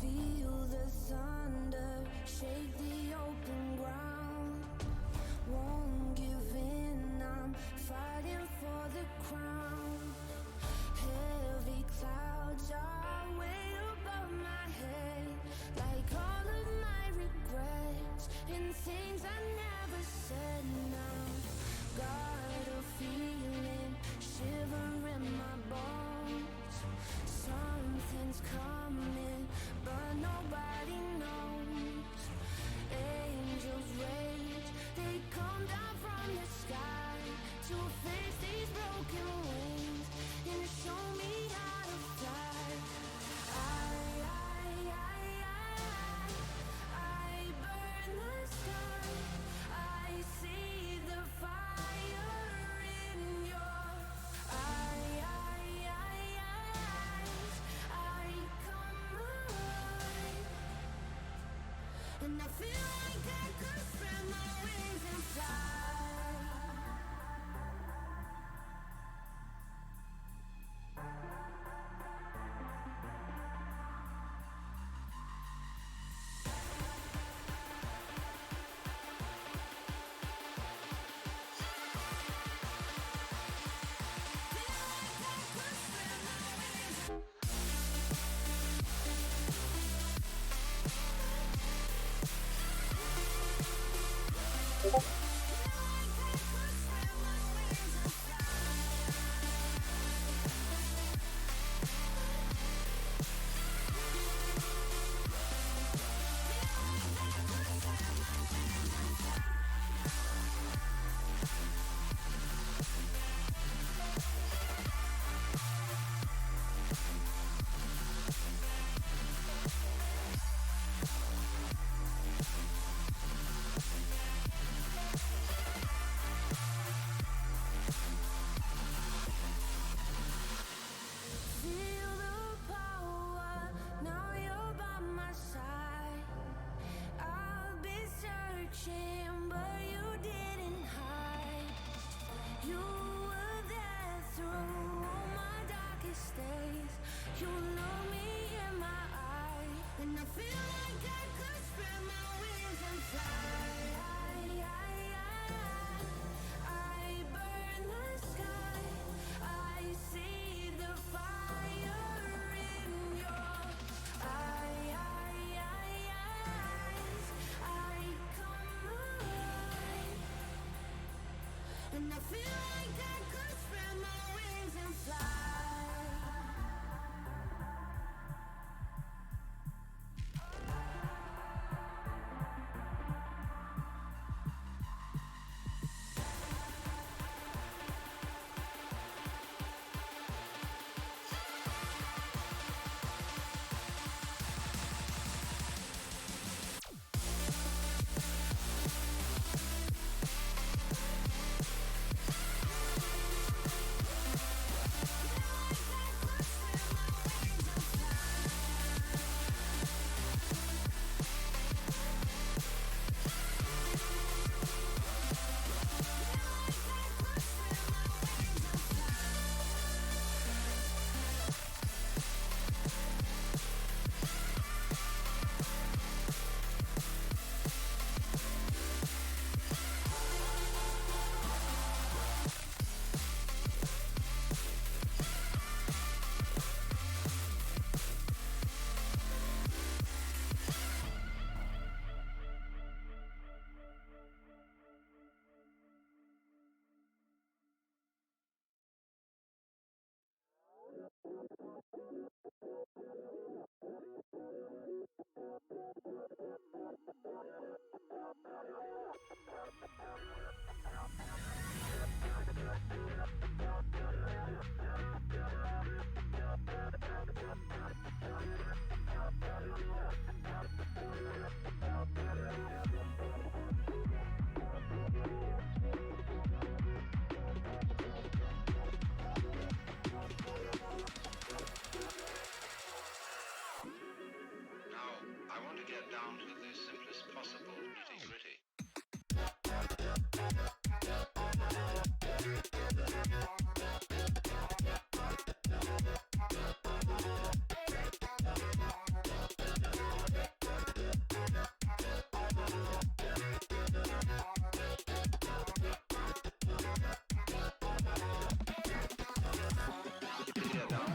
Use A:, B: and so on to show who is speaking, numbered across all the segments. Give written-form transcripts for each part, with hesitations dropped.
A: Feel the thunder, shake the open ground. Won't give in, I'm fighting for the crown. Heavy clouds are way above my head, like all of my regrets and things I never said. Now got a feeling, shiver in my bones. Something's coming, but nobody knows. Angels rage, they come down from the sky to fix these broken wings and show me how to fly. I burn the sky, I see And I feel like I could spread my wings and fly. Feel the power, now you're by my side. I've been searching, but you didn't hide. You were there through all my darkest days. You look me in my eye, and I feel like I could spread my wings and fly. I burn the sky. I see the fire in your eyes. I come alive, and I feel like I could spread my wings and fly.
B: Now, I want to get down to the simplest possible nitty-gritty. Get down.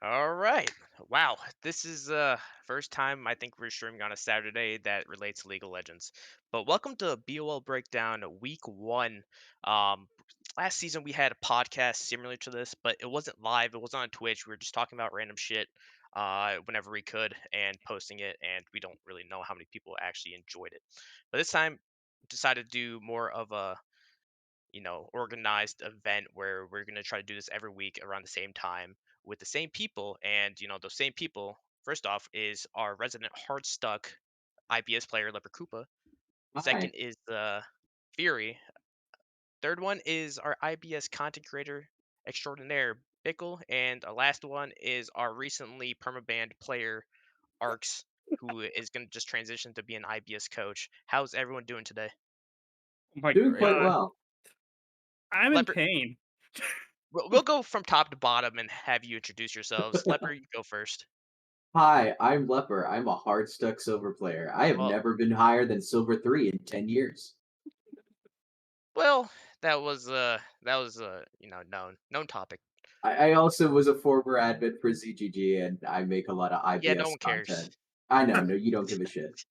C: All right. Wow. This is first time I think we're streaming on a Saturday that relates to League of Legends. But welcome to BOL Breakdown Week 1. Um last season we had a podcast similar to this, but it wasn't live. It wasn't on Twitch. We were just talking about random shit whenever we could and posting it, and we don't really know how many people actually enjoyed it. But this time decided to do more of a organized event where we're going to try to do this every week around the same time with the same people. And, those same people, first off, is our resident hard stuck IBS player, Leper Koopa. Second
D: Hi.
C: is Fury. Third one is our IBS content creator extraordinaire, Bickle. And our last one is our recently permabanned player, Arcs, who is going to just transition to be an IBS coach. How's everyone doing today?
E: Oh my
D: Doing quite
E: god,
D: well.
E: I'm in
C: Leper,
E: pain.
C: we'll go from top to bottom and have you introduce yourselves. Leper, you go first.
D: Hi, I'm Leper. I'm a hard stuck silver player. I have
C: Well,
D: never been higher than silver 3 in 10 years.
C: well, that was known topic.
D: I also was a former admin for ZGG and I make a lot of
C: Yeah, no
D: IBS
C: one cares.
D: content. I know, no, you don't give a shit.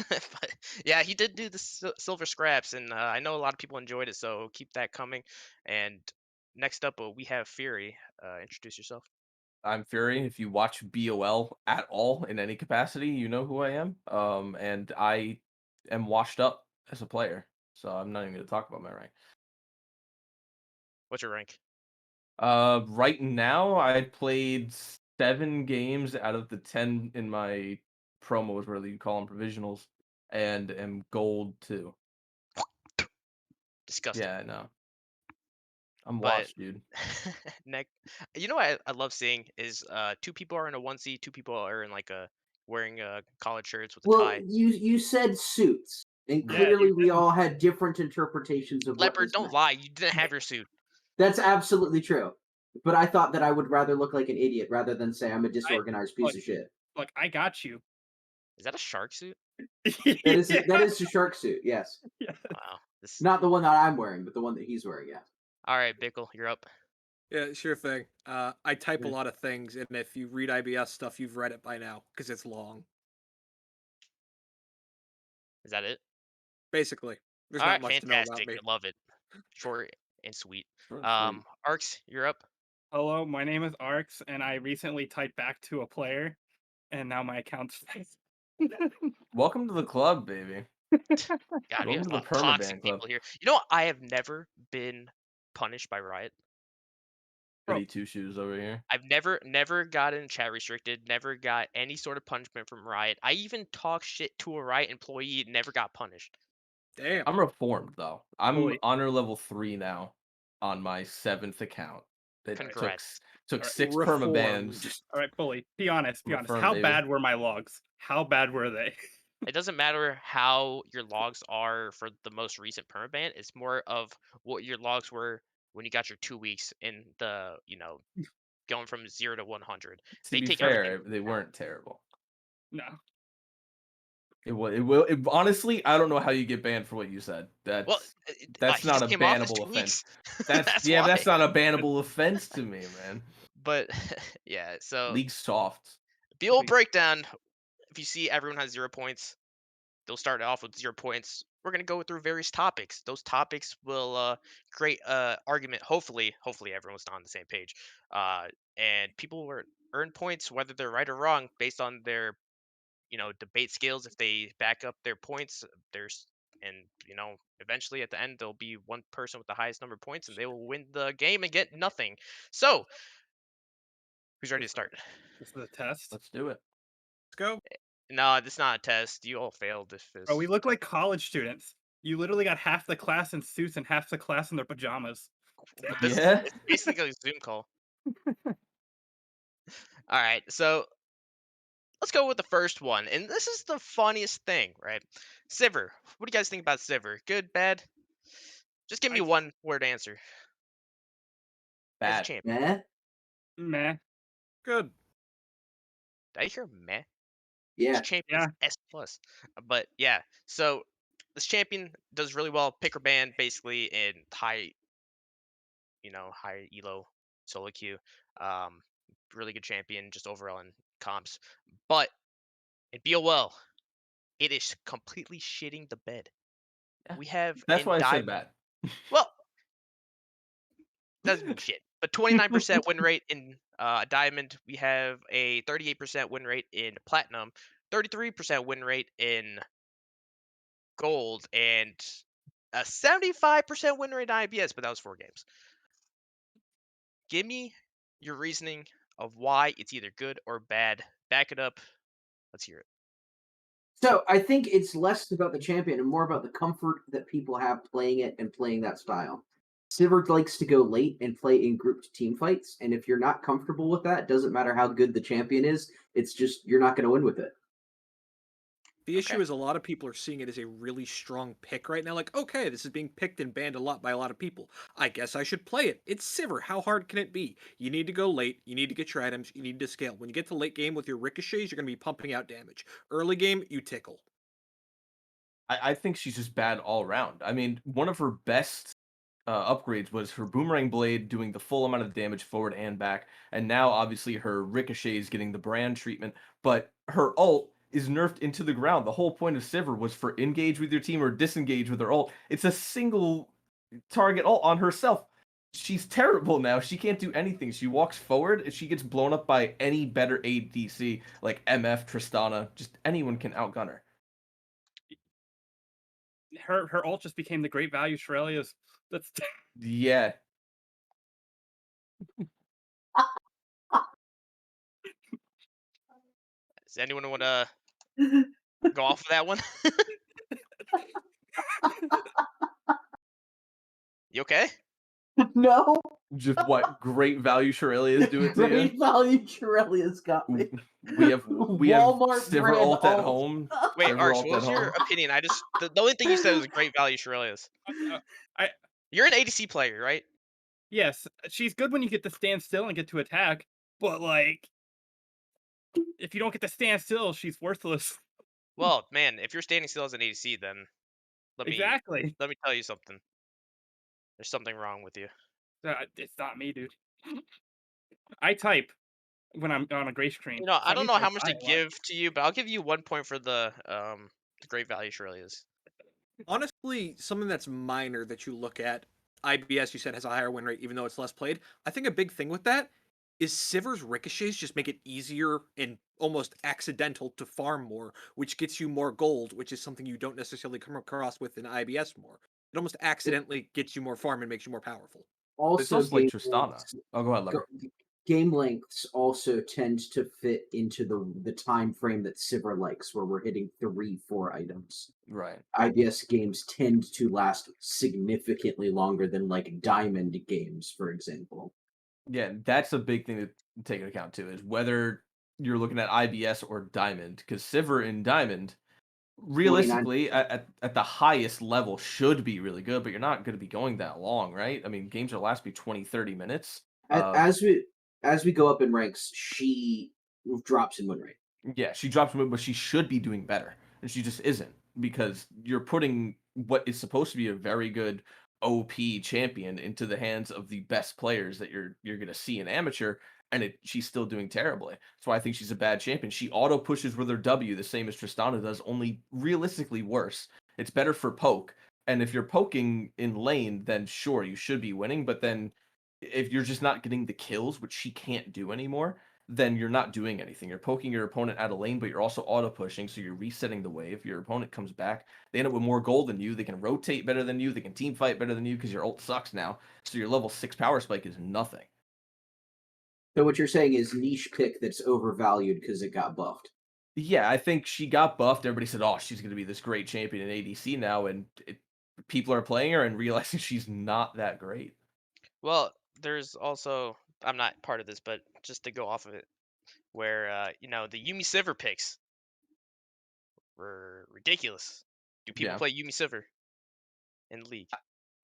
C: But yeah, he did do the silver scraps, and I know a lot of people enjoyed it. So keep that coming. And next up, we have Fury. Introduce yourself.
F: I'm Fury. If you watch BOL at all in any capacity, you know who I am. And I am washed up as a player, so I'm not even going to talk about my rank.
C: What's your rank?
F: Right now, I played 7 games out of the 10 in my promos, whether you call them provisionals, and am gold 2.
C: Disgusting.
F: Yeah, I know. I'm
C: But
F: washed, dude.
C: next, what I love seeing is two people are in a onesie, two people are in like a wearing collared shirts with a
D: Well,
C: tie.
D: you said suits, and
C: Yeah,
E: Yeah, you
D: clearly we
E: did.
D: all had different interpretations of what
C: Leopard,
D: this
C: don't
D: meant.
C: lie. You didn't have your suit.
D: That's absolutely true. But I thought that I would rather look like an idiot rather than say I'm a
E: I
D: disorganized piece
E: look,
D: of shit.
E: look, I got you.
C: Is that a shark suit?
D: That
E: Yeah,
D: is a shark suit, yes.
E: yeah.
C: Wow. This.
D: Not the one that I'm wearing, but the one that he's wearing, yeah.
C: All right, Bickle, you're up.
G: Yeah, sure thing. I type a lot of things, and if you read IBS stuff, you've read it by now because it's long.
C: Is that it?
G: Basically, there's
C: All
G: not
C: right,
G: much to know about
C: fantastic.
G: me.
C: I love it. Short and sweet.
F: Short and sweet.
C: Arcs, you're up.
E: Hello, my name is Arcs, and I recently typed back to a player, and now my account's fixed.
F: Welcome to the club, baby.
C: God, we have
F: Welcome to
C: a
F: the
C: lot of toxic
F: permaban club.
C: people here. You know what? I have never been punished by Riot.
E: Bro,
F: Goody two shoes over here.
C: I've never gotten chat restricted, never got any sort of punishment from Riot. I even talked shit to a Riot employee, never got punished.
G: Damn.
F: I'm reformed though. I'm
E: Fully.
F: honor level 3 now on my 7th account. It
C: Congrats.
F: took
E: Alright,
F: 6
G: Reformed.
F: permabans.
E: all right, fully. Be honest.
F: I'm a firm
E: How
F: baby.
E: bad were my logs? How bad were they?
C: It doesn't matter how your logs are for the most recent permaban. It's more of what your logs were when you got your 2 weeks in the, going from 0 to 100.
F: To
C: They
F: be
C: take everything.
F: fair, they weren't terrible.
E: No.
F: Honestly, I don't know how you get banned for what you said.
C: Well,
F: That's
C: he
F: not
C: just
F: a
C: came off his
F: bannable
C: 2
F: offense.
C: weeks.
F: That's
C: Why.
F: that's not a bannable offense to me, man.
C: But yeah, so
F: League soft.
C: the old breakdown. If you see everyone has 0 points, they'll start off with 0 points. We're gonna go through various topics. Those topics will create argument. Hopefully everyone's on the same page. And people will earn points whether they're right or wrong based on their debate skills. If they back up their points, there's and eventually at the end there'll be one person with the highest number of points and they will win the game and get nothing. So who's ready to start?
E: This is a test.
F: Let's do it.
G: Let's go.
C: No, this is not a test. You all failed if this.
E: Bro, we look like college students. You literally got half the class in suits and half the class in their pajamas.
C: This is
F: Yeah.
C: it's basically a Zoom call. All right, so let's go with the first one, and this is the funniest thing, right? Sivir. What do you guys think about Sivir? Good, bad? Just give me
E: I-
C: one word answer. As a
F: Bad.
C: champion.
D: Eh?
E: Meh.
G: Good.
C: Did I hear meh?
D: Yeah.
C: This champion is
E: Yeah.
C: S plus. But yeah, so this champion does really well. Pick or ban basically in high elo solo queue. Um, really good champion just overall in comps. But in BOL, it is completely shitting the bed.
F: Yeah.
C: We have
F: That's
C: in
F: why I said
C: Diamond.
F: bad.
C: Well, doesn't mean shit. But 29% win rate in Diamond. We have a 38% win rate in Platinum, 33% win rate in Gold, and a 75% win rate in IBS, but that was 4 games. Give me your reasoning of why it's either good or bad. Back it up. Let's hear it.
D: So I think it's less about the champion and more about the comfort that people have playing it and playing that style. Sivert likes to go late and play in grouped team fights, and if you're not comfortable with that, doesn't matter how good the champion is, it's just you're not going to win with it.
G: The issue
C: Okay.
G: is a lot of people are seeing it as a really strong pick right now. Like, okay, this is being picked and banned a lot by a lot of people. I guess I should play it. It's Sivir. How hard can it be? You need to go late. You need to get your items. You need to scale. When you get to late game with your ricochets, you're going to be pumping out damage. Early game, you tickle.
F: I think she's just bad all around. I mean, one of her best upgrades was her boomerang blade doing the full amount of damage forward and back, and now obviously her ricochet is getting the brand treatment, but her ult is nerfed into the ground. The whole point of Sivir was for engage with your team or disengage with her ult. It's a single target ult on herself. She's terrible now. She can't do anything. She walks forward and she gets blown up by any better ADC like MF, Tristana. Just anyone can outgun her.
E: Her ult just became the great value Shirelia's. That's
F: Yeah.
C: Does anyone want to go off of that one? You okay?
D: No,
F: Just what great value Shirelias do it to you.
D: great value Shirelia's got me.
F: We have
D: Walmart
F: Sivir
D: brand
F: ult at
D: ult.
F: home.
C: Wait,
F: Sivir
C: Arch,
F: ult
C: what
F: at
C: was your
F: home.
C: opinion? The only thing you said was great value Shirelias.
E: I
C: You're an ADC player, right?
E: yes, she's good when you get to stand still and get to attack, but like if you don't get to stand still, she's worthless.
C: Well, man, if you're standing still as an ADC, then let me
E: Exactly.
C: let me tell you something. There's something wrong with you.
E: It's not me, dude. I type when I'm on a gray screen.
C: You know, I don't know how
E: Sometimes
C: much
E: I
C: to
E: a lot.
C: give to you, but I'll give you 1 point for the great value Shirelias.
G: Honestly, something that's minor that you look at, IBS you said has a higher win rate even though it's less played. I think a big thing with that is Sivir's ricochets just make it easier and almost accidental to farm more, which gets you more gold, which is something you don't necessarily come across with in IBS more. It almost accidentally gets you more farm and makes you more powerful.
F: It's
D: Also,
F: also like Tristana. Oh, go ahead,
D: go-
F: Lever.
D: game lengths also tend to fit into the time frame that Sivir likes, where we're hitting 3-4 items.
F: Right.
D: IBS games tend to last significantly longer than like Diamond games, for example.
F: Yeah, that's a big thing to take into account too, is whether you're looking at IBS or Diamond, because Sivir in Diamond,
D: 49.
F: realistically, at the highest level, should be really good, but you're not going to be going that long, right? I mean, games will last me 20, 30 minutes.
D: As we go up in ranks, she drops in win rate.
F: Yeah, she drops mid, but she should be doing better, and she just isn't because you're putting what is supposed to be a very good OP champion into the hands of the best players that you're gonna see in amateur, and she's still doing terribly. That's why I think she's a bad champion. She auto pushes with her W the same as Tristana does, only realistically worse. It's better for poke, and if you're poking in lane, then sure you should be winning, but then if you're just not getting the kills, which she can't do anymore, then you're not doing anything. You're poking your opponent out of lane, but you're also auto pushing, so you're resetting the wave. Your opponent comes back, they end up with more gold than you. They can rotate better than you. They can team fight better than you because your ult sucks now. So your level 6 power spike is nothing.
D: So what you're saying is niche pick that's overvalued because it got buffed.
F: Yeah, I think she got buffed. Everybody said, "Oh, she's going to be this great champion in ADC now," and people are playing her and realizing she's not that great.
C: Well, there's also I'm not part of this, but just to go off of it, where the Yumi Sivir picks were ridiculous. Do people
F: Yeah,
C: play Yumi Sivir in the league?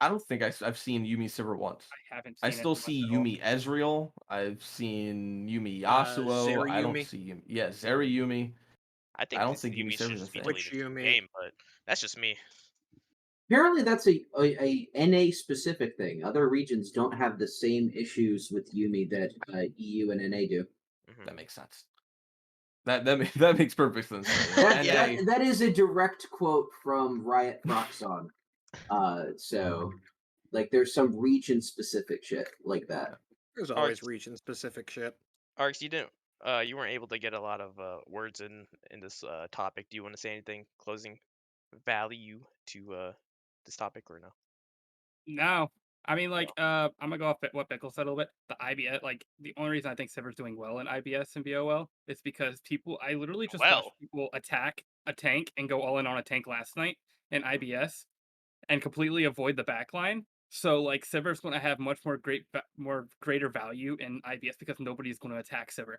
F: I don't think I've seen Yumi Sivir once.
E: I haven't
F: I
E: seen it
F: still
E: much
F: see
E: at all.
F: Yumi Ezreal. I've seen Yumi Yasuo. I don't
G: Yumi,
F: see Yumi. Yeah, Zeri Yumi.
C: I
F: I
C: think
F: don't
C: this
F: think Yumi
C: Yumi should
F: Server's a
C: just be
F: thing.
G: Which
C: deleted from the
G: Yumi?
C: game, but that's just me.
D: Apparently, that's a NA specific thing. Other regions don't have the same issues with Yumi that EU and NA do.
C: Mhm.
F: That makes sense. That makes perfect sense. You know,
D: That
C: Yeah.
F: NA.
D: that that is a direct quote from Riot Froxon. So like, there's some region specific shit like that.
G: There's
C: Arx,
G: always region specific shit.
C: Arx, you weren't able to get a lot of words in this topic. Do you want to say anything closing value to this topic or no?
E: No. I mean, like, I'm gonna go off what Bickle said a little bit. The IBS, like, the only reason I think Siver's doing well in IBS and BOL is because I literally just watched
C: Well,
E: people attack a tank and go all in on a tank last night in IBS and completely avoid the backline. So, like, Siver's gonna have much more more greater value in IBS because nobody's gonna attack Siver.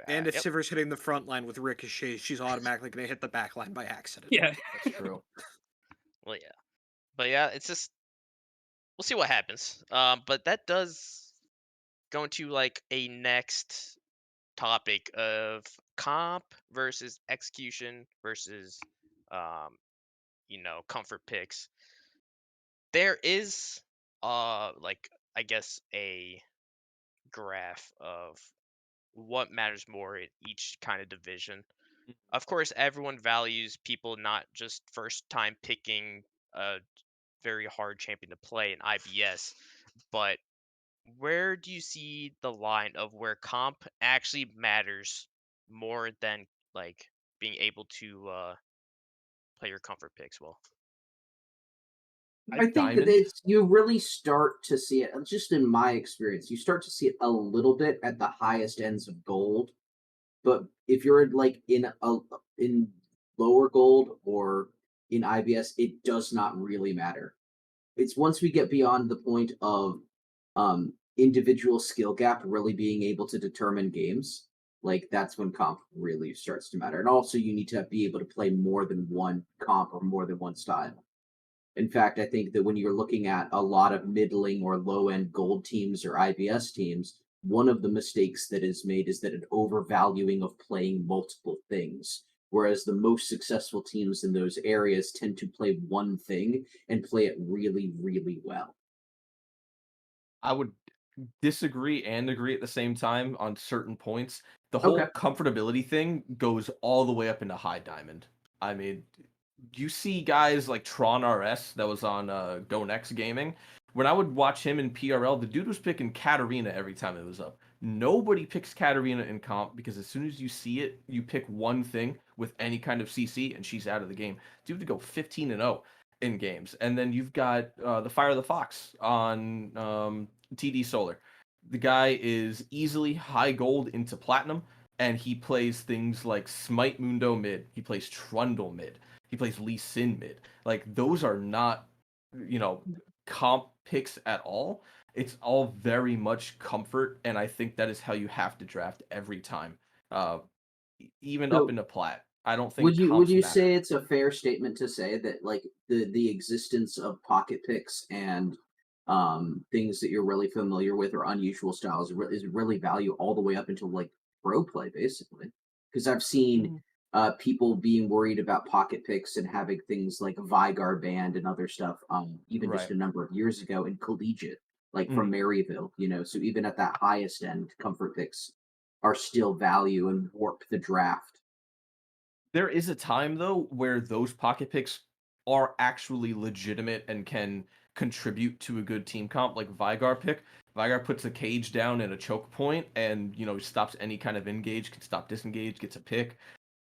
G: And if
C: yep.
G: Siver's hitting the front line with ricochets, she's automatically going to hit the back line by accident.
E: Yeah.
F: That's true.
C: Well, yeah. But yeah, it's just we'll see what happens. But that does go into like a next topic of comp versus execution versus um, comfort picks. There is like I guess a graph of what matters more in each kind of division. Of course, everyone values people not just first time picking a very hard champion to play in IBS, but where do you see the line of where comp actually matters more than like being able to play your comfort picks well?
D: I think that
F: Diamond.
D: you really start to see it, just in my experience, you start to see it a little bit at the highest ends of gold. But if you're like in lower gold or in IBS, it does not really matter. It's once we get beyond the point of individual skill gap really being able to determine games, like that's when comp really starts to matter. And also, you need to be able to play more than one comp or more than one style. In fact, I think that when you're looking at a lot of middling or low end gold teams or IBS teams, one of the mistakes that is made is that an overvaluing of playing multiple things. Whereas the most successful teams in those areas tend to play one thing and play it really, really well.
F: I would disagree and agree at the same time on certain points. The
D: Okay.
F: whole comfortability thing goes all the way up into high diamond. I mean, you see guys like Tron RS that was on Go Next Gaming. When I would watch him in PRL, the dude was picking Katarina every time it was up. Nobody picks Katarina in comp because as soon as you see it, you pick one thing with any kind of CC and she's out of the game. Dude to go 15-0 in games. And then you've got the Fire of the Fox on TD Solar. The guy is easily high gold into platinum, and he plays things like Smite Mundo mid. He plays Trundle mid. He plays Lee Sin mid. Like those are not, you know, comp picks at all. It's all very much comfort, and I think that is how you have to draft every time, uh, even up
D: So
F: into plat. I don't
D: would
F: think
D: you would
F: comps
D: you
F: matter.
D: say it's a fair statement to say that like the existence of pocket picks and things that you're really familiar with or unusual styles is really value all the way up until like pro play basically? Because I've seen
F: Mm,
D: people being worried about pocket picks and having things like Vigar band and other stuff even just
F: right.
D: a number of years ago in collegiate, like from
F: Mm.
D: Maryville, so even at that highest end, comfort picks are still value and warp the draft.
F: There is a time though where those pocket picks are actually legitimate and can contribute to a good team comp, like Vigar pick. Vigar puts a cage down and a choke point, and stops any kind of engage, can stop disengage, gets a pick.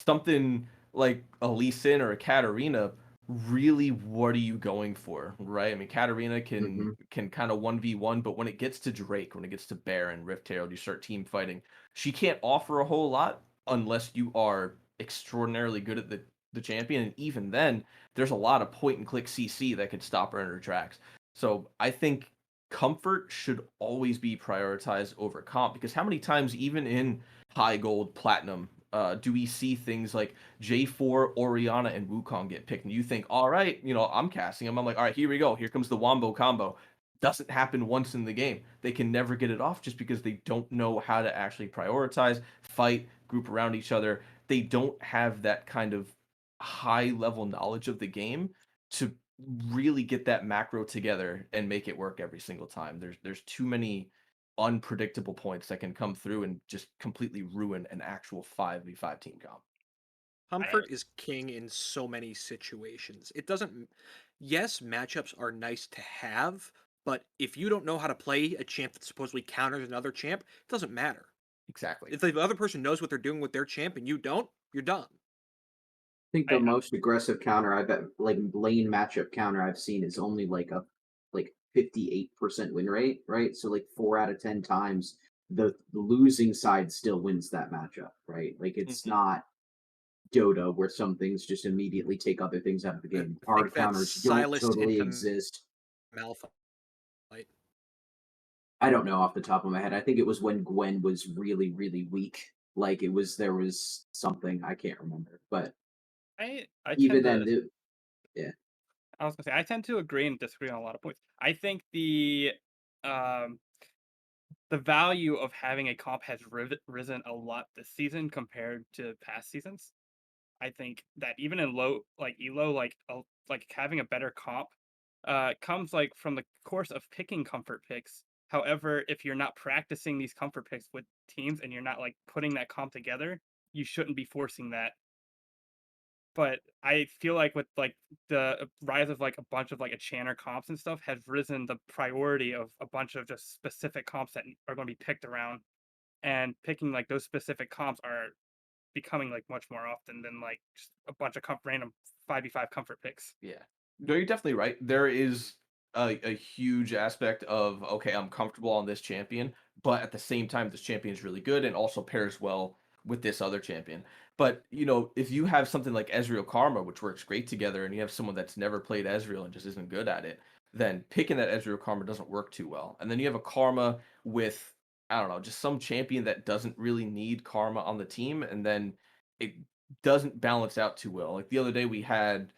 F: Something like a Lee Sin or a Katarina. Really, what are you going for, right? I mean, Katarina
D: Hmm.
F: can kind of 1v1, but when it gets to Drake, when it gets to Baron, Rift Herald, you start team fighting. She can't offer a whole lot unless you are extraordinarily good at the champion, and even then, there's a lot of point and click CC that could stop her in her tracks. So I think comfort should always be prioritized over comp because how many times, even in high gold, platinum, do we see things like J4, Oriana, and Wukong get picked, and you think, all right, I'm casting them. I'm like, all right, here we go. Here comes the Wombo combo. Doesn't happen once in the game. They can never get it off just because they don't know how to actually prioritize, fight, group around each other. They don't have that kind of high level knowledge of the game to really get that macro together and make it work every single time. There's too many unpredictable points that can come through and just completely ruin an actual 5v5 team comp.
G: Comfort is king in so many situations. It doesn't. Yes, matchups are nice to have, but if you don't know how to play a champ that supposedly counters another champ, it doesn't matter.
F: Exactly.
G: If the other person knows what they're doing with their champ and you don't, you're done.
D: I think
E: I,
D: the most aggressive counter I bet, like lane matchup counter I've seen is only like a 58% win rate, right? So like 4 out of 10 times the losing side still wins that matchup, right? Like it's
F: Mhm.
D: not Dota where some things just immediately take other things out of the
G: I
D: game.
G: think
D: Hard
G: that's
D: counters don't
G: Silas
D: totally
G: into
D: exist.
G: Malphite.
D: I don't know off the top of my head. I think it was when Gwen was really, really weak. Like there was something I can't remember, but
E: I
D: even
E: tend to
D: then, yeah.
E: I was gonna say I tend to agree and disagree on a lot of points. I think um the value of having a comp has risen a lot this season compared to past seasons. I think that even in low like elo, like having a better comp comes like from the course of picking comfort picks. However, if you're not practicing these comfort picks with teams and you're not like putting that comp together, you shouldn't be forcing that. But I feel like with like the rise of like a bunch of like a Channer comps and stuff has risen the priority of a bunch of just specific comps that are going to be picked around, and picking like those specific comps are becoming like much more often than like just a bunch of random 5v5 comfort picks.
F: Yeah. No, you're definitely right. There is a huge aspect of, okay, I'm comfortable on this champion, but at the same time, this champion is really good and also pairs well with this other champion. But, if you have something like Ezreal Karma, which works great together, and you have someone that's never played Ezreal and just isn't good at it, then picking that Ezreal Karma doesn't work too well. And then you have a Karma with, I don't know, just some champion that doesn't really need Karma on the team, and then it doesn't balance out too well. Like the other day we had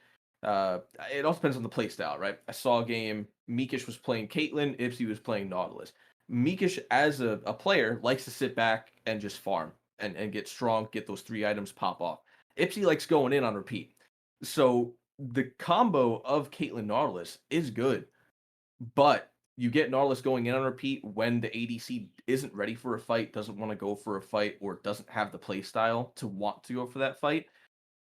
F: it all depends on the play style, right? I saw a game. Mikish was playing Caitlyn. Ipsy was playing Nautilus. Mikish, as a player, likes to sit back and just farm and get strong, get those 3 items pop off. Ipsy likes going in on repeat. So the combo of Caitlyn Nautilus is good, but you get Nautilus going in on repeat when the ADC isn't ready for a fight, doesn't want to go for a fight, or doesn't have the play style to want to go for that fight.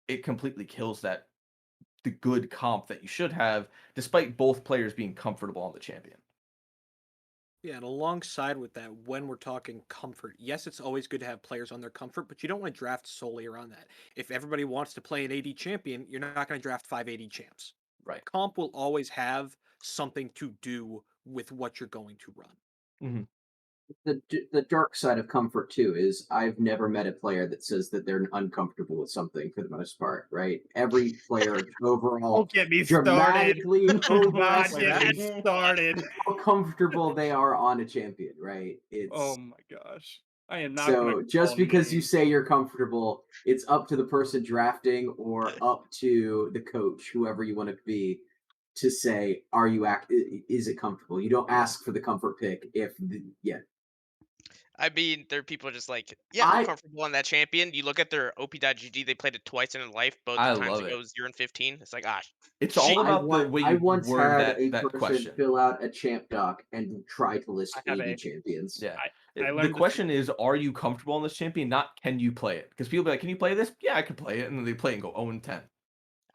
F: It completely kills the good comp that you should have, despite both players being comfortable on the champion.
G: Yeah, and alongside with that, when we're talking comfort, yes, it's always good to have players on their comfort, but you don't want to draft solely around that. If everybody wants to play an AD champion, you're not going to draft 580 champs.
F: Right.
G: Comp will always have something to do with what you're going to run.
F: Mhm.
D: The dark side of comfort too is I've never met a player that says that they're uncomfortable with something for the most part, right? Every player overall
E: Don't get me started.
D: dramatically
E: Do not get me
D: overestimates
E: started.
D: how comfortable they are on a champion, right?
E: Oh my gosh. I am not going
D: So
E: to
D: just
E: call
D: because you
E: names.
D: say you're comfortable, it's up to the person drafting or up to the coach, whoever you want to be, to say, are you is it comfortable? You don't
F: Yeah.
D: ask for the comfort pick yeah.
C: I mean, there are people just like, yeah, I'm
D: I
C: comfortable on that champion. You look at their OP.GG, they played it twice in their life. Both
F: I
C: times
F: love
C: it
F: it.
C: goes 0-15. It's like, ah,
F: It's all
C: shit.
F: about the way
D: I
F: you
D: once
F: word
D: had
F: that
D: a
F: that
D: person
F: question.
D: fill out a champ doc and try to list
E: I have
D: 80
E: a
D: champions.
F: Yeah.
E: I
F: The
E: learned this
F: question is, are you comfortable on this champion? Not can you play it? Because people be like, can you play this? Yeah, I can play it. And then they play and go 0-10.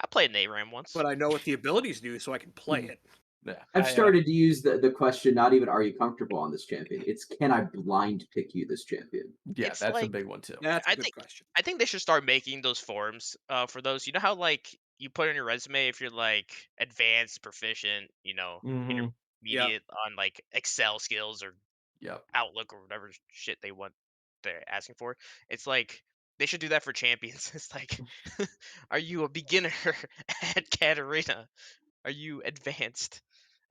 C: I played an ARAM once.
G: But I know what the abilities do, so I can play
F: Mhm.
G: it.
F: Yeah.
D: I've
E: I
D: started to use the question not even are you comfortable on this champion? It's can I blind pick you this champion?
F: Yeah,
C: It's
F: that's a
C: like,
F: big one too.
G: That's a
C: I
G: good
C: think
G: question.
C: I think they should start making those forums for those. You know how like you put on your resume if you're like advanced, proficient,
F: Hmm.
G: Yeah.
C: intermediate on like Excel skills or
F: Yep.
C: Outlook or whatever shit they're asking for. It's like they should do that for champions. It's like, are you a beginner at Katarina? Are you advanced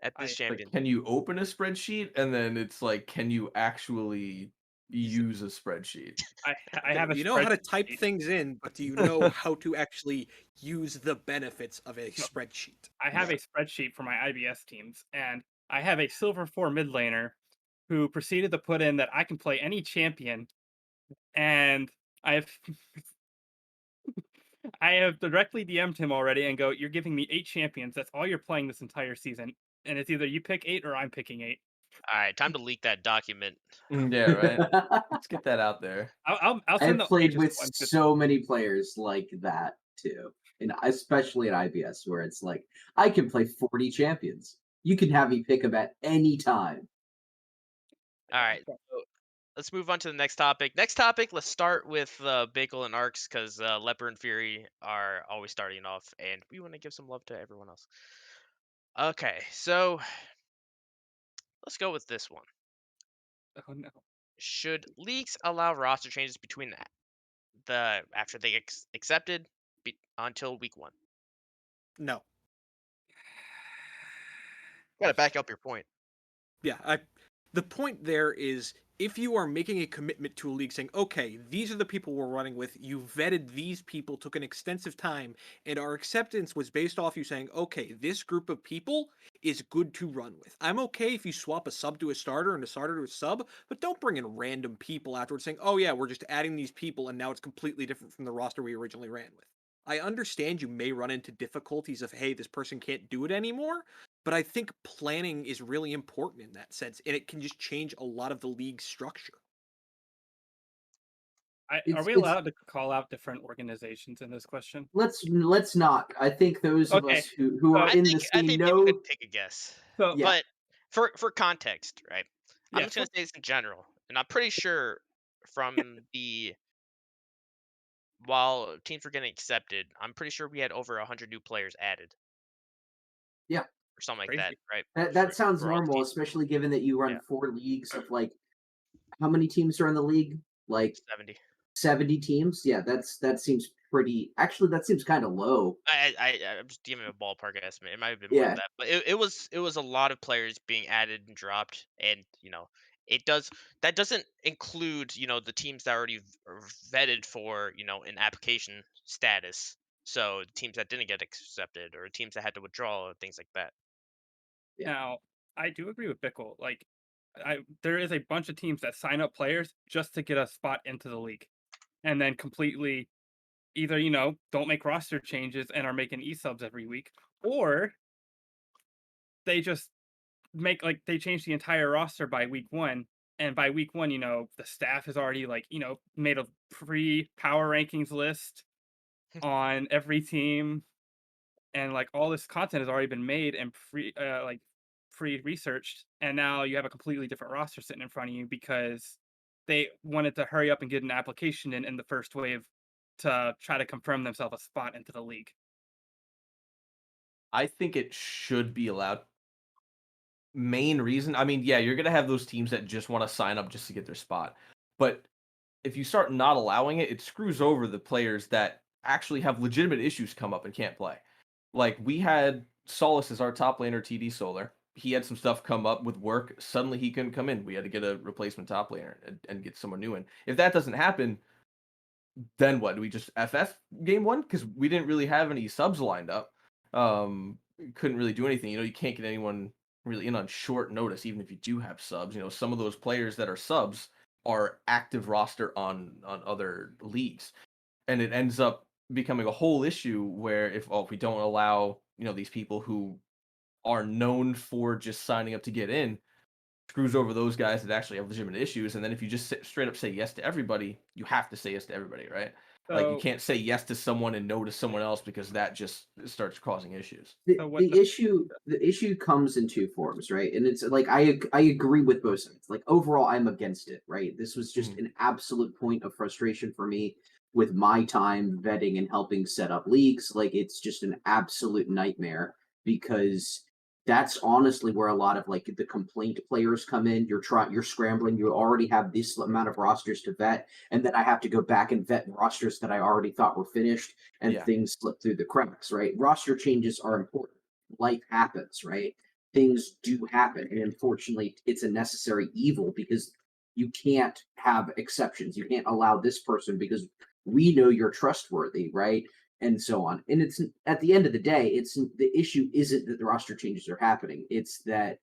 C: at this
E: I
F: Like,
C: champion?
F: can you open a spreadsheet? And then it's like, can you actually
C: Use it.
F: use a spreadsheet?
E: I
G: Okay,
E: have a
G: you know how to type
E: spreadsheet.
G: things in, but do you know how to actually use the benefits of a
E: No,
G: spreadsheet?
E: I have
F: Yeah.
E: a spreadsheet for my IBS teams, and I have a silver 4 mid laner who proceeded to put in that I can play any champion, and I've I have directly DM'd him already and go, "You're giving me 8 champions. That's all you're playing this entire season, and it's either you pick 8 or I'm picking 8."
C: All right, time to leak that document.
F: Yeah, right. Let's get that out there.
E: I'll send
D: I've
E: the
D: played
E: pages
D: with
E: one 'cause
D: so many players like that too, and especially in IBS, where it's like I can play 40 champions. You can have me pick them at any time.
C: All right, so let's move on to the next topic. Next topic, let's start with Bagel and Arcs because Leper and Fury are always starting off, and we want to give some love to everyone else. Okay, so let's go with this one.
E: oh no.
C: Should leagues allow roster changes between the after they accepted until week 1?
G: No.
C: Gotta back up your point.
G: Yeah, the point there is if you are making a commitment to a league saying, okay, these are the people we're running with, you vetted these people, took an extensive time, and our acceptance was based off you saying, okay, this group of people is good to run with. I'm okay if you swap a sub to a starter and a starter to a sub, but don't bring in random people afterwards saying, oh yeah, we're just adding these people and now it's completely different from the roster we originally ran with. I understand you may run into difficulties of, hey, this person can't do it anymore, but I think planning is really important in that sense, and it can just change a lot of the league structure.
E: Are
D: It's
E: we
D: it's
E: allowed to call out different organizations in this question?
D: let's not. I think those of
E: Okay,
D: us who
E: so
D: are in the
C: I
D: scene
C: think people could
D: know.
C: take a guess,
E: so
D: Yeah,
C: but for context, right? I'm
E: yeah,
C: just gonna say this in general, and I'm pretty sure from the while teams were getting accepted, I'm pretty sure we had over 100 new players added
D: yeah.
C: or something like that,
E: crazy.
C: right?
D: That sounds
C: For all
D: normal,
C: seasons.
D: especially given that you
C: Yeah,
D: run 4 leagues of like how many teams are in the league? Like
C: 70.
D: 70 teams. Yeah, that seems pretty. Actually, that seems kind of low.
C: I'm just giving a ballpark estimate. It might have been more than
D: Yeah,
C: that, but it was a lot of players being added and dropped, and it does that doesn't include the teams that already are vetted for an application status. So teams that didn't get accepted or teams that had to withdraw or things like that.
D: yeah.
E: Now, I do agree with Bickle. Like, there is a bunch of teams that sign up players just to get a spot into the league, and then completely either don't make roster changes and are making e-subs every week, or they just make like they change the entire roster by week 1, and by week 1, the staff has already like made a pre-power rankings list on every team, and like all this content has already been made and pre-researched, and now you have a completely different roster sitting in front of you because they wanted to hurry up and get an application in the first wave to try to confirm themselves a spot into the league.
F: I think it should be allowed. Main reason, I mean, yeah, you're gonna have those teams that just want to sign up just to get their spot. But if you start not allowing it, it screws over the players that actually have legitimate issues come up and can't play. Like we had Solus as our top laner TD Solar. He had some stuff come up with work. Suddenly he couldn't come in. We had to get a replacement top laner and get someone new in. If that doesn't happen, then what? Do we just FF game one? Because we didn't really have any subs lined up. Couldn't really do anything. You can't get anyone really in on short notice, even if you do have subs. Some of those players that are subs are active roster on other leagues, and it ends up becoming a whole issue where if we don't allow these people who are known for just signing up to get in, screws over those guys that actually have legitimate issues. And then if you just straight up say yes to everybody, you have to say yes to everybody, right? Like you
E: So,
F: can't say yes to someone and no to someone else because that just starts causing issues.
D: The,
E: so what
D: the issue the issue comes in two forms, right? And it's like I agree with both sides. Like overall, I'm against it, right? This was just
F: Mhm.
D: an absolute point of frustration for me with my time vetting and helping set up leagues. Like it's just an absolute nightmare because that's honestly where a lot of like the complaint players come in. You're scrambling. You already have this amount of rosters to vet, and then I have to go back and vet rosters that I already thought were finished, and
F: Yeah.
D: things slip through the cracks, right? Roster changes are important. Life happens, right? Things do happen. And unfortunately, it's a necessary evil because you can't have exceptions. You can't allow this person because we know you're trustworthy, right? And so on. And it's at the end of the day, it's the issue isn't that the roster changes are happening. It's that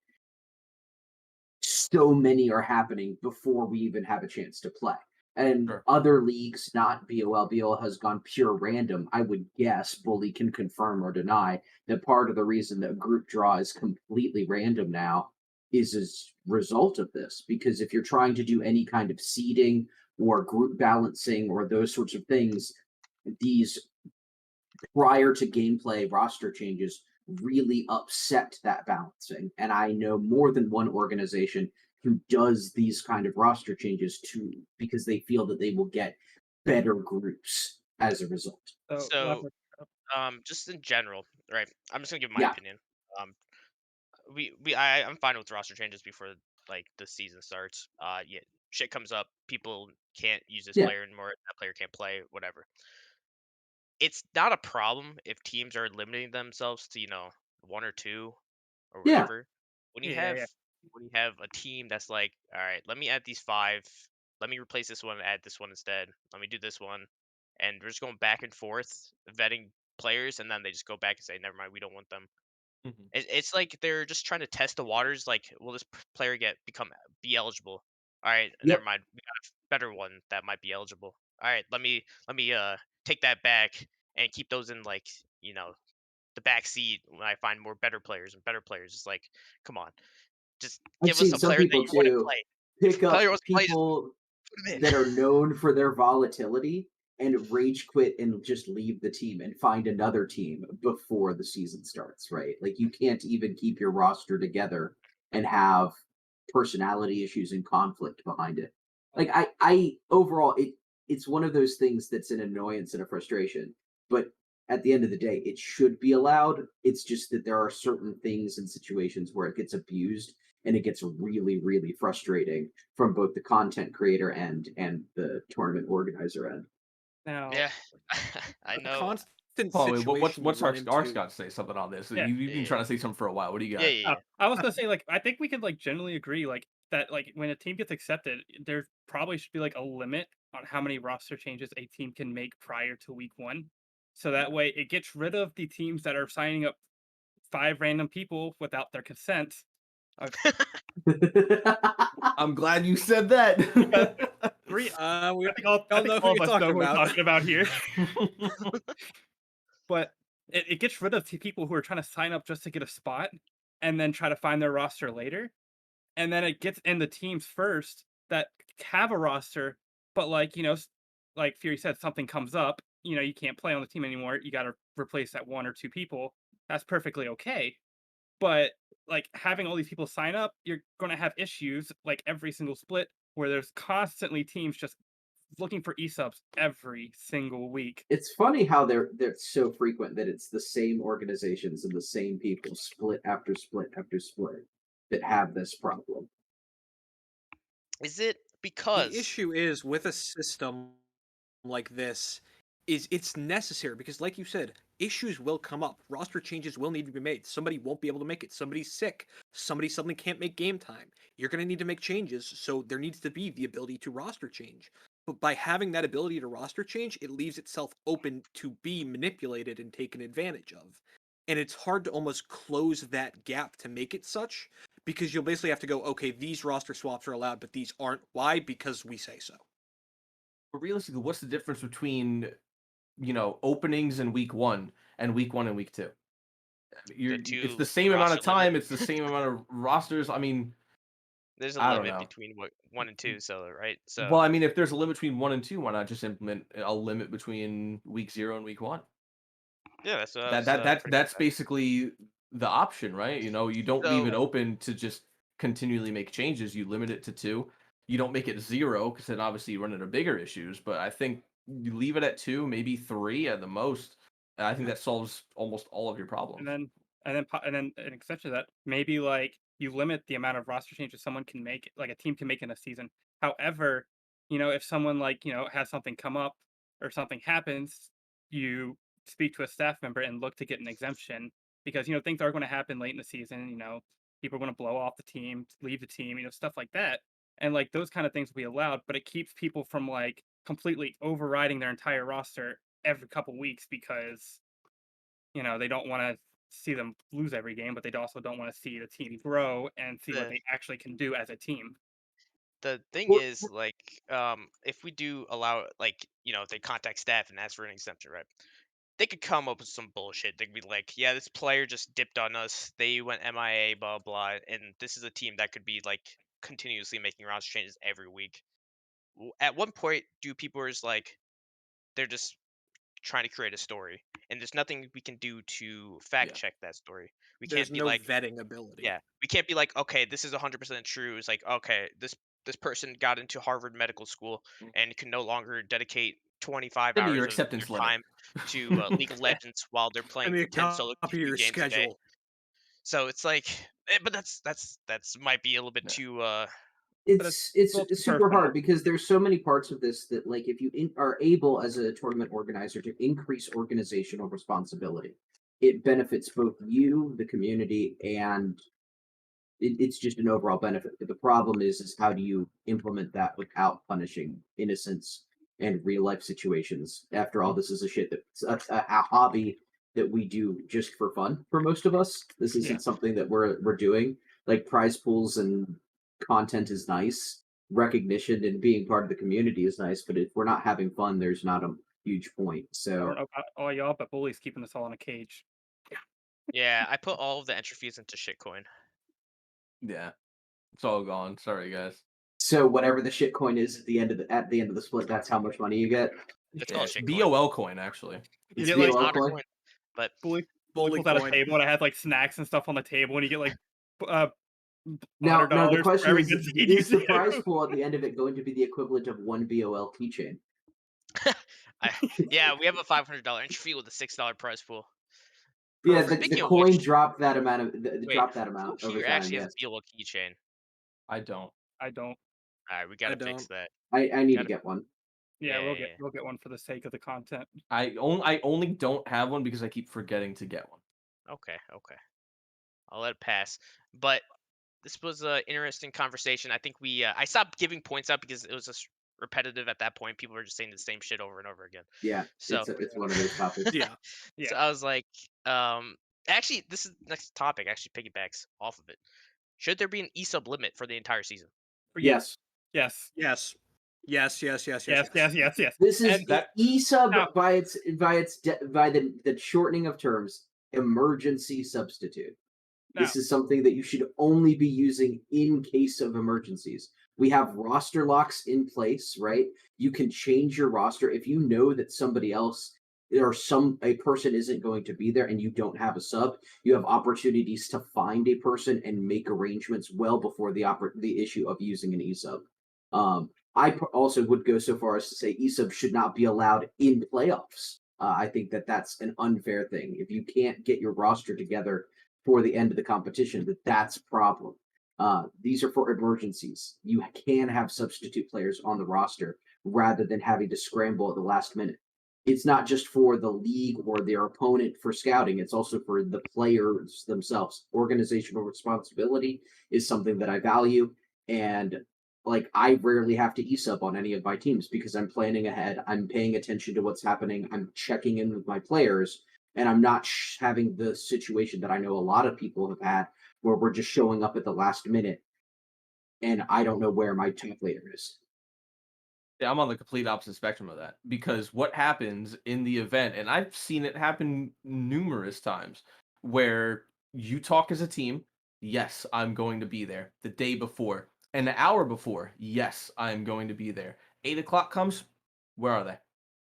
D: so many are happening before we even have a chance to play. And
F: Sure.
D: other leagues, not BOL, BOL has gone pure random. I would guess Bully can confirm or deny that part of the reason that group draw is completely random now is as result of this. Because if you're trying to do any kind of seeding or group balancing or those sorts of things, these prior to gameplay roster changes really upset that balancing. And I know more than one organization who does these kind of roster changes to because they feel that they will get better groups as a result.
E: So
C: So, just in general, right? I'm just gonna give my
D: Yeah,
C: opinion. Um, I'm fine with roster changes before like the season starts. Yeah, shit comes up, people can't use this
D: yeah,
C: player anymore, that player can't play, whatever. It's not a problem if teams are limiting themselves to, one or two or
D: yeah.
C: whatever. When you
E: yeah,
C: have
E: yeah.
C: when you have a team that's like, all right, let me add these five, let me replace this one, add this one instead. Let me do this one, and we're just going back and forth vetting players, and then they just go back and say, never mind, we don't want them.
F: Mhm.
C: It's like they're just trying to test the waters. Like, will this player be eligible? All right, never
D: Yep.
C: mind. We got a better one that might be eligible. All right, let me take that back and keep those in like the back seat when I find more better players and better players. It's like, come on, just
D: I've
C: give us
D: seen
C: a
D: some
C: player that
D: people
C: you want to
D: too
C: play.
D: pick
C: Player
D: up
C: wants to play, just
D: people
C: put him in.
D: that are known for their volatility and rage quit and just leave the team and find another team before the season starts, right? Like you can't even keep your roster together and have personality issues and conflict behind it. Like I overall it's one of those things that's an annoyance and a frustration, but at the end of the day, it should be allowed. It's just that there are certain things and situations where it gets abused and it gets really, really frustrating from both the content creator and the tournament organizer end.
E: Now,
C: Yeah, I
G: A
C: know.
G: constant
F: Paul, wait,
G: situation you
F: what's
G: run
F: Arks
G: into.
F: got to say something on this?
E: yeah,
F: You've been
C: Yeah,
F: trying to say something for a while. What do you
C: yeah,
F: got?
C: yeah.
E: I was gonna say, like, I think we could like generally agree, like, that, like, when a team gets accepted, there probably should be like a limit on how many roster changes a team can make prior to week one. So that way it gets rid of the teams that are signing up five random people without their consent. Uh,
F: I'm glad you said
E: because
F: that.
E: three
G: We
E: I
G: all
E: think
G: know who
E: all
G: you're
E: of us know
G: talking
E: who we're
G: about.
E: talking about here. But it gets rid of people who are trying to sign up just to get a spot and then try to find their roster later. And then it gets in the teams first that have a roster, but like, like Fury said, something comes up, you can't play on the team anymore. You got to replace that one or two people. That's perfectly okay. But like having all these people sign up, you're going to have issues like every single split where there's constantly teams just looking for e-subs every single week.
D: It's funny how they're so frequent that it's the same organizations and the same people split after split after split that have this problem.
C: Is it
G: The
C: because
G: issue is with a system like this is it's necessary because like you said, issues will come up. Roster changes will need to be made. Somebody won't be able to make it. Somebody's sick. Somebody suddenly can't make game time. You're going to need to make changes, so there needs to be the ability to roster change. But by having that ability to roster change, it leaves itself open to be manipulated and taken advantage of. And it's hard to almost close that gap to make it such because you'll basically have to go, okay, these roster swaps are allowed, but these aren't. Why? Because we say so.
F: But realistically, what's the difference between openings in week 1 and week 1 and week 2?
C: the
F: It's
C: two
F: the same amount
C: roster
F: of
C: limit?
F: time. It's the same amount of rosters. I mean,
C: There's a
F: I don't
C: limit
F: know.
C: between what one and two, so right.
F: Well,
C: So
F: I mean, if there's a limit between 1 and 2, why not just implement a limit between week 0 and week 1?
C: yeah, that's what I
F: That
C: was
F: that that
C: pretty much
F: that's
C: saying.
F: basically the option, right? You don't leave it
C: So
F: open to just continually make changes. You limit it to 2. You don't make it 0 because then obviously you run into bigger issues. But I think you leave it at 2, maybe 3 at the most. And I think that solves almost all of your
E: And
F: problems.
E: then an extension to that, maybe like you limit the amount of roster changes someone can make, like a team can make in a season. However, if someone like, has something come up or something happens, you speak to a staff member and look to get an exemption because things are going to happen late in the season, people are going to blow off the team, leave the team, stuff like that. And like those kind of things will be allowed, but it keeps people from like completely overriding their entire roster every couple weeks because they don't want to see them lose every game, but they also don't want to see the team grow and see what
C: the
E: they actually can do as a team.
C: the thing
D: We're-
C: is, like, if we do allow, like, if they contact staff and ask for an exemption, right? They could come up with some bullshit. They'd be like, yeah, this player just dipped on us. They went MIA, blah blah, and this is a team that could be like continuously making roster changes every week. At one point, do people just like they're just trying to create a story, and there's nothing we can do to fact
F: Yeah.
C: check that story. We
G: There's
C: can't be
G: no
C: like,
G: vetting ability.
C: yeah, we can't be like, okay, this is 100% true. It's like, okay, this person got into Harvard Medical School and can no longer dedicate 25
F: Send me your
C: hours of their
F: acceptance letter.
C: time to League of Legends while they're
G: Send
C: playing
G: me a
C: 10 solo
G: copy of
C: queue
G: your
C: games a day.
G: schedule.
C: So it's like, but that's might be a little bit
F: Yeah.
C: too.
E: But
D: it's
E: well,
D: super
E: personal.
D: hard because there's so many parts of this that, like, if you are able as a tournament organizer to increase organizational responsibility, it benefits both you, the community, and it's just an overall benefit. But the problem is how do you implement that without punishing innocence and real life situations? After all, this is a shit that's a hobby that we do just for fun for most of us. This isn't
E: Yeah.
D: something that we're doing. Like, prize pools and content is nice. Recognition and being part of the community is nice, but if we're not having fun, there's not a huge point.
E: I
D: So
E: don't know about all y'all, but Bully's keeping us all in a cage.
C: Yeah, I put all of the entry fees into shitcoin.
F: Yeah. It's all gone. Sorry, guys.
D: so whatever the shit coin is at the end of the split, that's how much money you get.
C: It's
F: Yeah,
C: called
F: it's
C: shitcoin.
F: BOL coin, actually.
E: You
D: It's
E: get, like,
D: BOL
C: Honor
D: coin.
C: coin, but
E: Bully
G: Bully
E: pulls out a
G: coin.
E: table and it has like snacks and stuff on the table, and you get like
D: Now,
E: $100
D: the
E: for
D: question
E: every
D: is:
E: good deed you
D: is the
E: do.
D: prize pool at the end of it going to be the equivalent of one BOL keychain?
C: yeah, we have a $500 entry fee with a $6 prize pool.
D: Yeah,
G: Perfect.
D: the
C: Speaking of
D: coin
C: which,
D: dropped that amount of
C: wait,
D: dropped that
C: who
D: amount over
C: here
D: time.
C: actually has
D: Yes,
C: a BOL keychain?
F: I don't.
E: I don't.
C: All right, we
G: I
C: gotta fix
G: don't.
C: that.
D: I need to
C: Gotta,
D: get one.
E: Yeah,
C: yeah,
E: we'll get one for the sake of the content.
F: I only don't have one because I keep forgetting to get one.
C: okay. I'll let it pass. But this was an interesting conversation. I think I stopped giving points out because it was just repetitive at that point. People were just saying the same shit over and over again.
D: Yeah,
C: So,
D: it's one of those topics.
G: Yeah.
E: Yeah.
C: so I was like, actually, this is next topic. Actually, piggybacks off of it. Should there be an ESUB limit for the entire season?
D: Yes,
E: Yes.
G: Yes. Yes. Yes. Yes.
E: Yes. Yes. Yes. Yes.
D: this is
E: And
F: That
D: ESUB
E: now-
D: by the shortening of terms, emergency substitute. This
E: now,
D: is something that you should only be using in case of emergencies. We have roster locks in place, right? You can change your roster if you know that somebody else or a person isn't going to be there and you don't have a sub. You have opportunities to find a person and make arrangements well before the issue of using an ESUB. Also would go so far as to say ESUB should not be allowed in playoffs. I think that that's an unfair thing. If you can't get your roster together for the end of the competition, that's a problem. These are for emergencies. You can have substitute players on the roster rather than having to scramble at the last minute. It's not just for the league or their opponent for scouting, it's also for the players themselves. Organizational responsibility is something that I value. And like, I rarely have to ESUB on any of my teams because I'm planning ahead. I'm paying attention to what's happening. I'm checking in with my players, and I'm not having the situation that I know a lot of people have had where we're just showing up at the last minute and I don't know where my top layer is.
F: Yeah, I'm on the complete opposite spectrum of that because what happens in the event, and I've seen it happen numerous times, where you talk as a team, yes, I'm going to be there. The day before, an hour before, yes, I'm going to be there. 8 o'clock comes, where are they?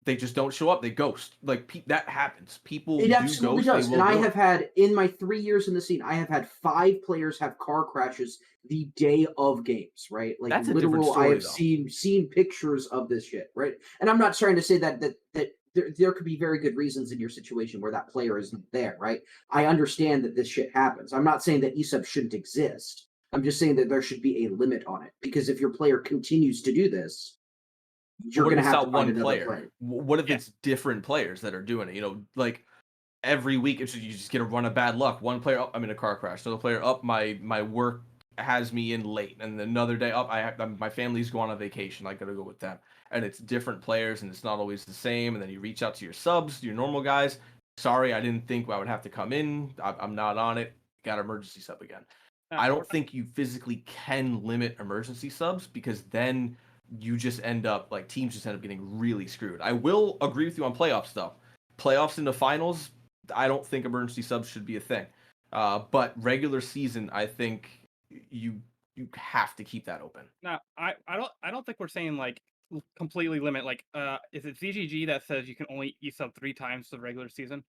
F: They just don't show up. They ghost. Like that happens. People
D: It
F: do
D: absolutely
F: ghost. They
D: does.
F: will
D: And I
F: do it.
D: have had, in my 3 years in the scene, I have had 5 players have car crashes the day of games, right? Like,
F: That's a different
D: literal, I
F: story,
D: have
F: though.
D: seen pictures of this shit, right? And I'm not trying to say that there could be very good reasons in your situation where that player isn't there, right? I understand that this shit happens. I'm not saying that ESUB shouldn't exist. I'm just saying that there should be a limit on it, because if your player continues to do this, you're
F: What
D: going
F: if
D: to
F: it's
D: have
F: not
D: to find
F: one
D: another
F: player?
D: player.
F: What if
E: Yeah.
F: it's different players that are doing it? Like every week, you just get a run of bad luck. One player, I'm in a car crash. Another player, my work has me in late, and another day, my family's going on vacation. I gotta go with them, and it's different players, and it's not always the same. And then you reach out to your subs, your normal guys. Sorry, I didn't think I would have to come in. I'm not on it. Got emergency sub again. I don't think you physically can limit emergency subs because then you just end up like teams just end up getting really screwed. I will agree with you on playoff stuff. Playoffs into finals, I don't think emergency subs should be a thing. But regular season, I think you you have to keep that open.
E: No, I don't think we're saying like completely limit. Like, is it ZGG that says you can only e-sub 3 times the regular season?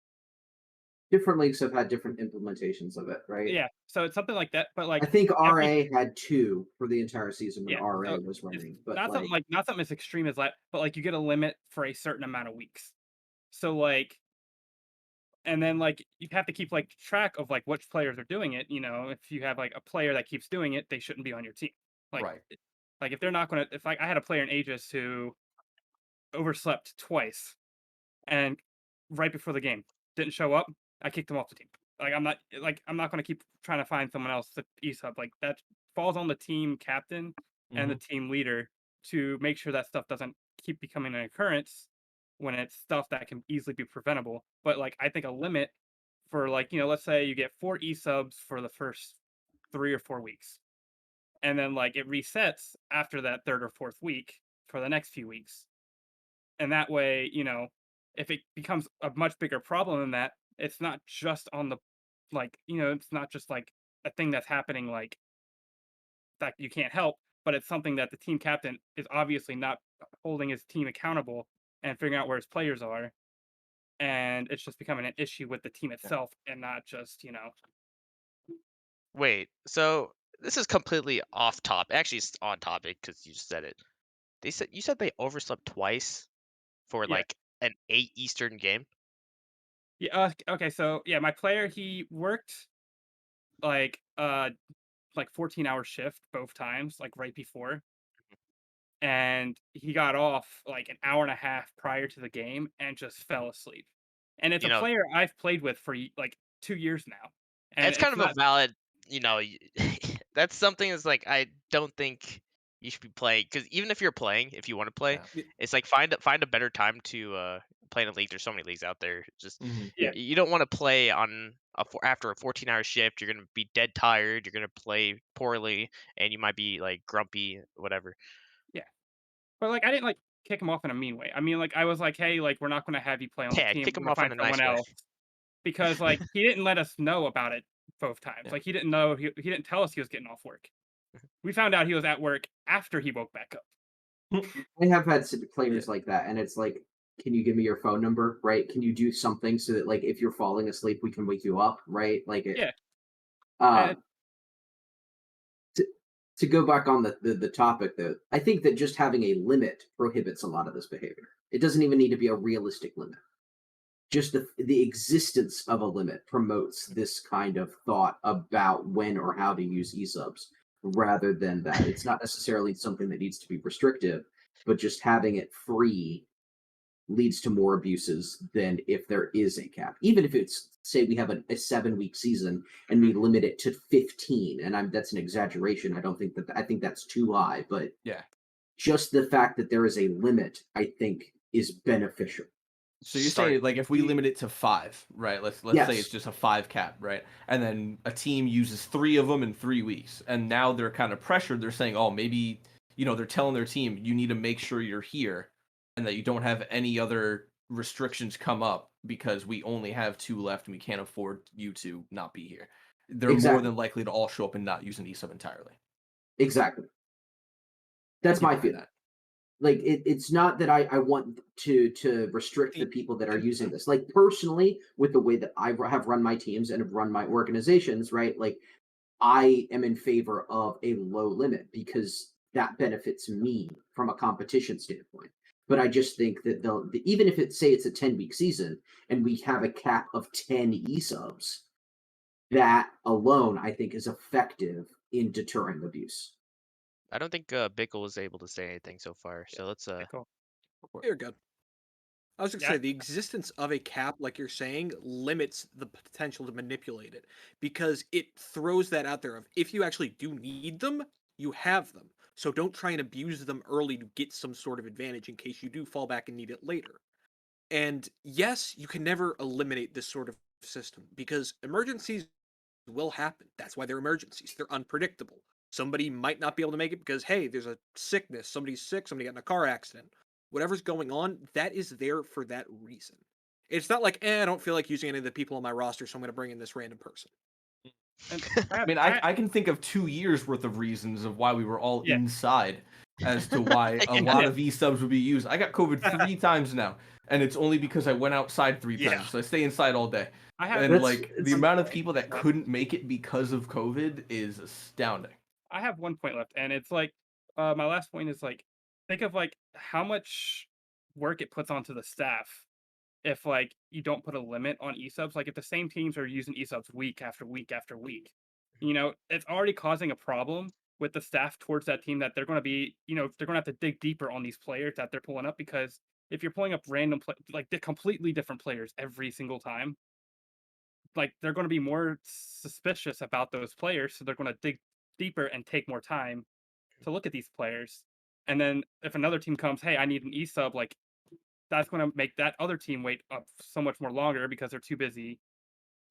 D: Different leagues have had different implementations of it, right?
E: Yeah, so it's something like that. But
D: I
E: like
D: think
E: every
D: RA had 2 for the entire season when
E: yeah,
D: RA
E: so
D: was
E: it's
D: running, but like
E: not something as extreme as that. But like you get a limit for a certain amount of weeks. So like, and then like you have to keep like track of like which players are doing it. If you have like a player that keeps doing it, they shouldn't be on your team. Like,
F: Right.
E: like if they're not gonna, if like I had a player in Aegis who overslept twice and right before the game didn't show up, I kicked him off the team. I'm not going to keep trying to find someone else to e-sub. Like that falls on the team captain and the
F: Hmm.
E: team leader to make sure that stuff doesn't keep becoming an occurrence when it's stuff that can easily be preventable. But like I think a limit for like, let's say you get 4 e-subs for the first 3 or 4 weeks. And then like it resets after that third or fourth week for the next few weeks. And that way, if it becomes a much bigger problem than that, it's not just on the it's not just like a thing that's happening like that you can't help, but it's something that the team captain is obviously not holding his team accountable and figuring out where his players are. And it's just becoming an issue with the team
F: Yeah.
E: itself and not just,
C: Wait, so this is completely off topic. Actually, it's on topic because you said it. You said they overslept twice for
E: yeah.
C: like an 8 Eastern game.
E: Yeah. Okay. So yeah, my player, he worked like, 14-hour shift both times, like right before. And he got off like an hour and a half prior to the game and just fell asleep. And it's
C: You
E: a
C: know,
E: player I've played with for like 2 years now, and
C: it's kind
E: it's
C: of a
E: not.
C: valid, that's something that's like I don't think you should be playing because even if you're playing, if you want to play,
F: Yeah.
C: it's like find a better time to play in a league. There's so many leagues out there. Just
F: Hmm.
E: Yeah,
C: you don't want to play on after a 14-hour shift. You're gonna be dead tired. You're gonna play poorly, and you might be like grumpy, whatever.
E: yeah, but like I didn't like kick him off in a mean way. I mean, like I was like, hey, like we're not going to have you play on the
C: Yeah,
E: team.
C: kick
E: We're
C: them
E: going to
C: off in
E: find
C: a
E: someone
C: nice way.
E: else because like he didn't let us know about it both times.
F: Yeah.
E: Like he didn't know he didn't tell us he was getting off work. We found out he was at work after he woke back up.
D: I have had
F: Yeah.
D: players like that, and it's like, can you give me your phone number, right? Can you do something so that like if you're falling asleep, we can wake you up, right? Like it.
E: Yeah, and
D: Um, to, to go back on the topic though, I think that just having a limit prohibits a lot of this behavior. It doesn't even need to be a realistic limit. Just the existence of a limit promotes this kind of thought about when or how to use esubs rather than that. It's not necessarily something that needs to be restrictive, but just having it free leads to more abuses than if there is a cap. Even if it's say we have a 7 week season and we limit it to 15, and that's an exaggeration. I don't think that I think that's too high, but
F: Yeah.
D: just the fact that there is a limit, I think, is beneficial.
F: So you're
C: Start.
F: saying like if we limit it to 5, right? Let's say it's
D: Yes,
F: just a 5 cap, right? And then a team uses 3 of them in 3 weeks, and now they're kind of pressured. They're saying, "Oh, maybe they're telling their team you need to make sure you're here, and that you don't have any other restrictions come up because we only have 2 left and we can't afford you to not be here." They're more
D: exactly,
F: than likely to all show up and not use an ESUB entirely.
D: exactly.
F: I
D: That's
F: get
D: my
F: behind
D: feeling.
F: that.
D: Like it's not that I want to restrict the
G: See,
D: people that are
G: and
D: using this. Like personally, with the way that have run my teams and have run my organizations, right? Like I am in favor of a low limit because that benefits me from a competition standpoint. But I just think that even if it's a 10 week season and we have a cap of 10 e-subs, that alone I think is effective in deterring abuse.
C: I don't think Bickle was able to say anything so far.
F: Yeah.
C: So let's
E: okay, cool.
G: you're good. I was going to
E: Yeah,
G: say the existence of a cap, like you're saying, limits the potential to manipulate it because it throws that out there of if you actually do need them, you have them. So don't try and abuse them early to get some sort of advantage in case you do fall back and need it later. And yes, you can never eliminate this sort of system because emergencies will happen. That's why they're emergencies. They're unpredictable. Somebody might not be able to make it because, hey, there's a sickness. Somebody's sick. Somebody got in a car accident. Whatever's going on, that is there for that reason. It's not like, I don't feel like using any of the people on my roster, so I'm going to bring in this random person.
E: And
F: I mean, I can think of 2 years worth of reasons of why we were all
E: Yeah.
F: inside as to why a lot of E-subs would be used. I got COVID 3 times now, and it's only because I went outside 3
G: Yeah.
F: times, so I stay inside all day.
E: I have
F: And,
D: That's-
F: like, the
D: it's-
F: amount of people that couldn't make it because of COVID is astounding.
E: I have 1 point left, and it's like, my last point is like, think of like how much work it puts onto the staff if like you don't put a limit on e-subs. Like if the same teams are using e-subs week after week after week, it's already causing a problem with the staff towards that team that they're going to be, they're going to have to dig deeper on these players that they're pulling up, because if you're pulling up random like the completely different players every single time, like they're going to be more suspicious about those players, so they're going to dig deeper and take more time to look at these players. And then if another team comes, hey, I need an e-sub, like that's going to make that other team wait up so much more longer because they're too busy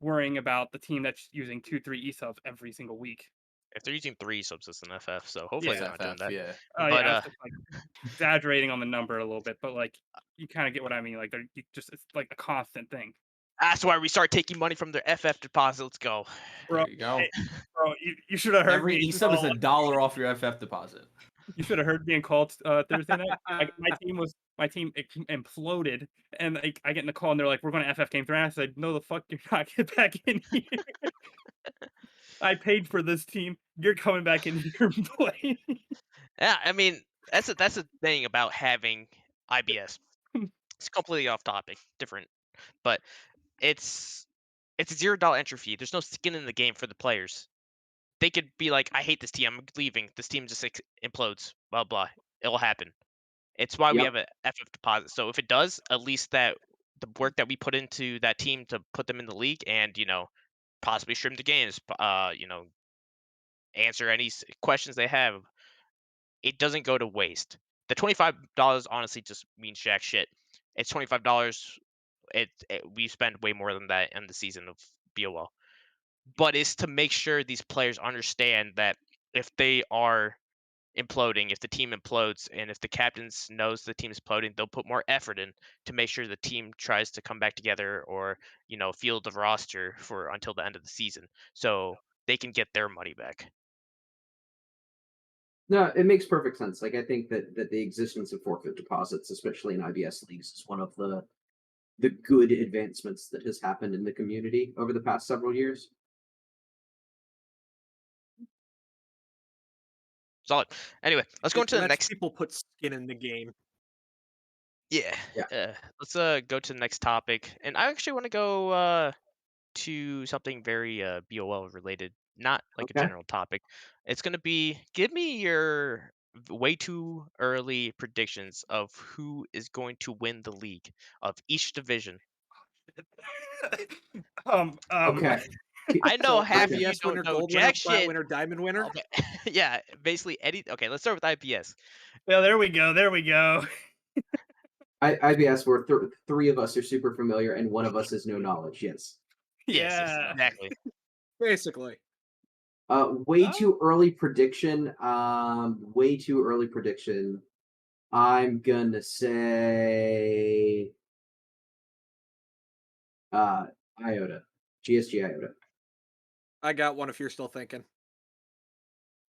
E: worrying about the team that's using 2-3 e-subs every single week.
C: If they're using 3 subs, it's an FF, so hopefully
E: Yeah.
C: they're not doing that.
F: Yeah.
C: But
E: Yeah, it's like exaggerating on the number a little bit, but like you kind of get what I mean. Like it's like a constant thing.
C: that's why we start taking money from their FF deposit. Let's go.
E: Bro,
F: There you go.
E: hey, bro, you should have heard
F: Every
E: me.
F: E-sub is $1 off your FF deposit.
E: You should have heard being called Thursday night. Like my team imploded, and like I get in the call and they're like, "We're going to FF game 3." And I said, "No, the fuck, you're not. Get back in here. I paid for this team. You're coming back in here and playing."
C: Yeah, I mean that's the thing about having IBS. It's completely off topic, different, but it's a $0 entry fee. There's no skin in the game for the players. They could be like, I hate this team, I'm leaving. This team just implodes. Blah blah. It'll happen. It's why we
D: Yep.
C: have a FF deposit. So if it does, at least that the work that we put into that team to put them in the league and possibly stream the games, answer any questions they have, it doesn't go to waste. The $25 honestly just means jack shit. It's $25. We spend way more than that in the season of BOL, but it's to make sure these players understand that if they are imploding, if the team implodes, and if the captains knows the team is imploding, they'll put more effort in to make sure the team tries to come back together or field the roster for until the end of the season, so they can get their money back.
D: No, it makes perfect sense. Like I think that the existence of forfeit deposits, especially in IBS leagues, is one of the good advancements that has happened in the community over the past several years.
C: Solid. Anyway, let's go into the
G: Lets
C: next.
G: people put skin in the game.
C: Yeah.
D: Yeah.
C: Let's go to the next topic, and I actually want to go to something very BOL related, not like a
D: Okay.
C: general topic. It's gonna be, give me your way too early predictions of who is going to win the league of each division.
D: Okay.
C: I know
G: So
C: half of you
G: IBS
C: don't
G: winner,
C: know
G: gold winner,
C: jack
G: plat
C: shit.
G: winner, diamond winner.
C: Okay. Yeah, basically any. Okay, let's start with IPS.
E: Well, there we go. There we go.
D: IBS, where three of us are super familiar and one of us has no knowledge. Yes.
C: Yes,
E: Yeah.
C: exactly.
G: Basically.
D: Way
E: Oh.
D: too early prediction. Way too early prediction. I'm gonna say IOTA. GSG IOTA.
G: I got one if you're still thinking.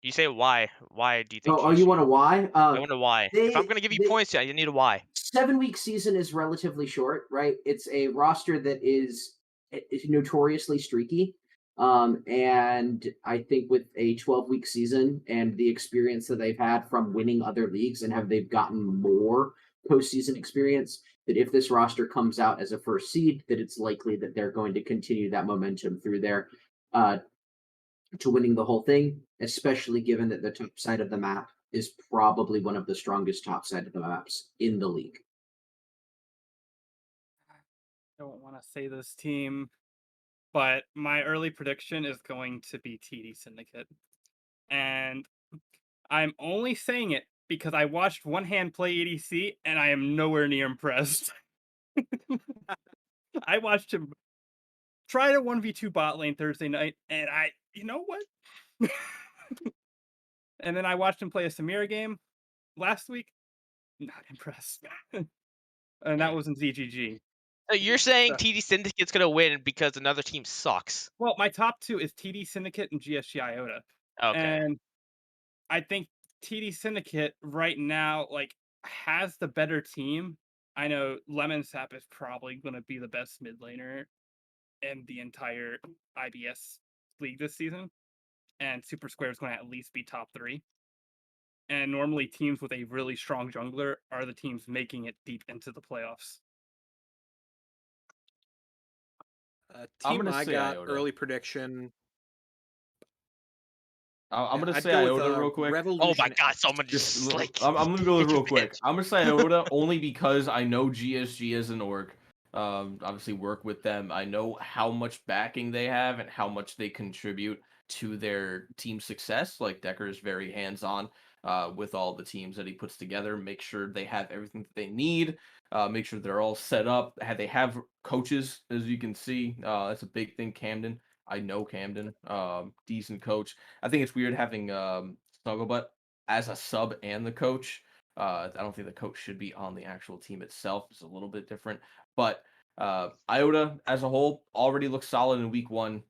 C: You say why? Why do you think?
D: Oh, you want a why?
C: I wonder why. If I'm gonna give you points, yeah, you need a why.
D: 7-week season is relatively short, right? It's a roster that is notoriously streaky. And I think with a 12-week season and the experience that they've had from winning other leagues and they've gotten more postseason experience, that if this roster comes out as a first seed, that it's likely that they're going to continue that momentum through there to winning the whole thing, especially given that the top side of the map is probably one of the strongest top side of the maps in the league.
E: I don't want to say this team, but my early prediction is going to be TD Syndicate. And I'm only saying it because I watched One Hand play EDC and I am nowhere near impressed. I watched him tried a 1v2 bot lane Thursday night, and you know what? And then I watched him play a Samira game last week. Not impressed. And that
C: Mm.
E: was in ZGG.
C: So you're saying
E: So-
C: TD Syndicate's gonna win because another team sucks?
E: Well, my top two is TD Syndicate and GSG Iota.
C: Okay.
E: And I think TD Syndicate right now, like, has the better team. I know Lemon Sap is probably going to be the best mid laner in the entire IBS league this season, and Super Square is going to at least be top 3. And normally, teams with a really strong jungler are the teams making it deep into the playoffs.
F: I'm
G: Team
F: gonna
G: I
F: say
G: got
F: Iota.
G: early prediction.
F: I'm gonna
G: I'd
F: say
G: go
F: Iota
G: with
F: real quick.
C: Oh my
G: Revolution
C: god,
G: X.
C: someone just like
F: I'm gonna go with
C: take a
F: real quick.
C: pitch.
F: I'm gonna say Iota only because I know GSG as an org. Obviously work with them. I know how much backing they have and how much they contribute to their team success. Like Decker is very hands-on with all the teams that he puts together. Make sure they have everything that they need. Make sure they're all set up. They have coaches, as you can see. That's a big thing. Camden. I know Camden. Decent coach. I think it's weird having Snugglebutt as a sub and the coach. I don't think the coach should be on the actual team itself. It's a little bit different. But Iota as a whole already looks solid in week 1.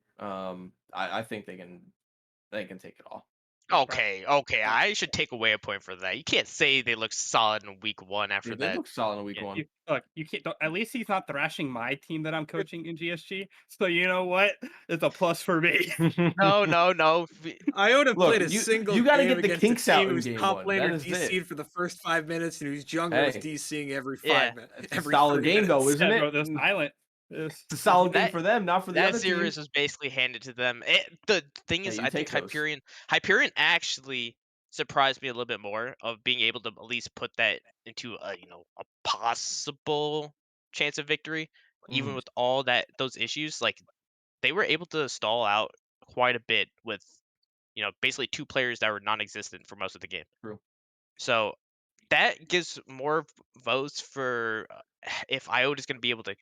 F: I think they can take it all.
C: Okay, I should take away a point for that. You can't say they look solid in week 1 after
F: Yeah, they
C: that.
F: look solid in week
C: Yeah,
F: 1.
E: Look, you can't. At least he's not thrashing my team that I'm coaching in GSG. So you know what? It's a plus for me.
C: No.
G: Iota
F: Look,
G: played a single
F: you got to
G: game
F: get the
G: against a
F: kinks out
G: team
F: in
G: whose
F: game
G: top
F: 1.
G: laner
F: That is it.
G: DC'd for the first 5 minutes and whose jungler was
F: Hey.
G: DCing every
C: Yeah.
G: 5 minutes.
F: It's a
G: Every
F: solid
G: 3
F: game though,
G: minutes.
F: isn't
E: Yeah,
F: it?
E: bro, they're silent.
F: It's a solid game
C: That-
F: for them, not for the
C: That
F: other
C: series
F: team.
C: was basically handed to them. The thing
F: Yeah,
C: is,
F: you
C: I think
F: take those.
C: Hyperion actually surprised me a little bit more of being able to at least put that into a possible chance of victory, even
F: Mhm.
C: with all those issues. Like they were able to stall out quite a bit with basically 2 players that were non-existent for most of the game.
F: True.
C: So that gives more votes for if IOTA is going to be able to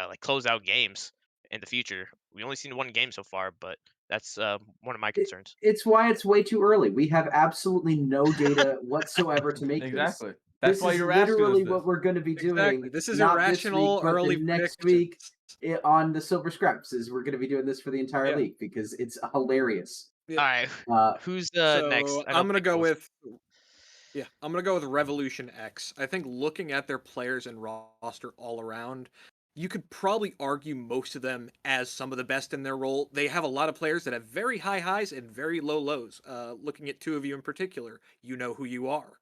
C: like close out games in the future. We only seen 1 game so far, but that's one of my concerns.
D: It's why it's way too early. We have absolutely no data whatsoever to make this.
F: Exactly. That's
D: This
F: why
D: is
F: you're asking us
D: literally
F: this.
D: what we're going to be doing.
G: Exactly. This is
D: not this
G: irrational
D: week, but
G: early
D: the next
G: predictions.
D: week on the Silver Scraps. Is we're going to be doing this for the entire
G: Yeah.
D: league because it's hilarious.
C: All right, who's next?
G: So
C: I know
G: I'm gonna go
C: Pickles.
G: with I'm gonna go with Revolution X. I think looking at their players and roster all around, you could probably argue most of them as some of the best in their role. They have a lot of players that have very high highs and very low lows. Looking at 2 of you in particular, you know who you are.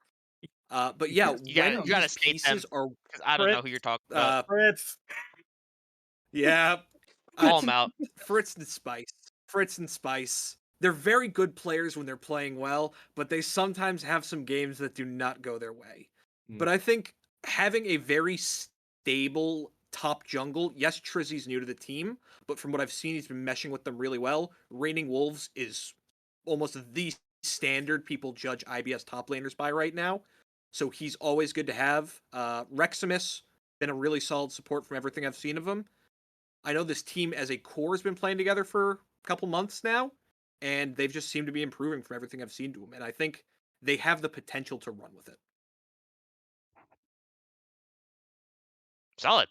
G: But yeah,
D: Yes.
C: You
G: when
C: gotta
G: these
C: state them
G: pieces are
C: because I don't know who you're talking about.
E: Fritz.
G: yeah,
C: Call them out.
G: Fritz and Spice. Fritz and Spice. They're very good players when they're playing well, but they sometimes have some games that do not go their way.
F: Mm.
G: But I think having a very stable top jungle, yes, Trizzy's new to the team, but from what I've seen, he's been meshing with them really well. Raining Wolves is almost the standard people judge IBS top laners by right now. So he's always good to have. Reximus, been a really solid support from everything I've seen of him. I know this team as a core has been playing together for a couple months now, and they've just seemed to be improving from everything I've seen to them. And I think they have the potential to run with it.
C: Solid.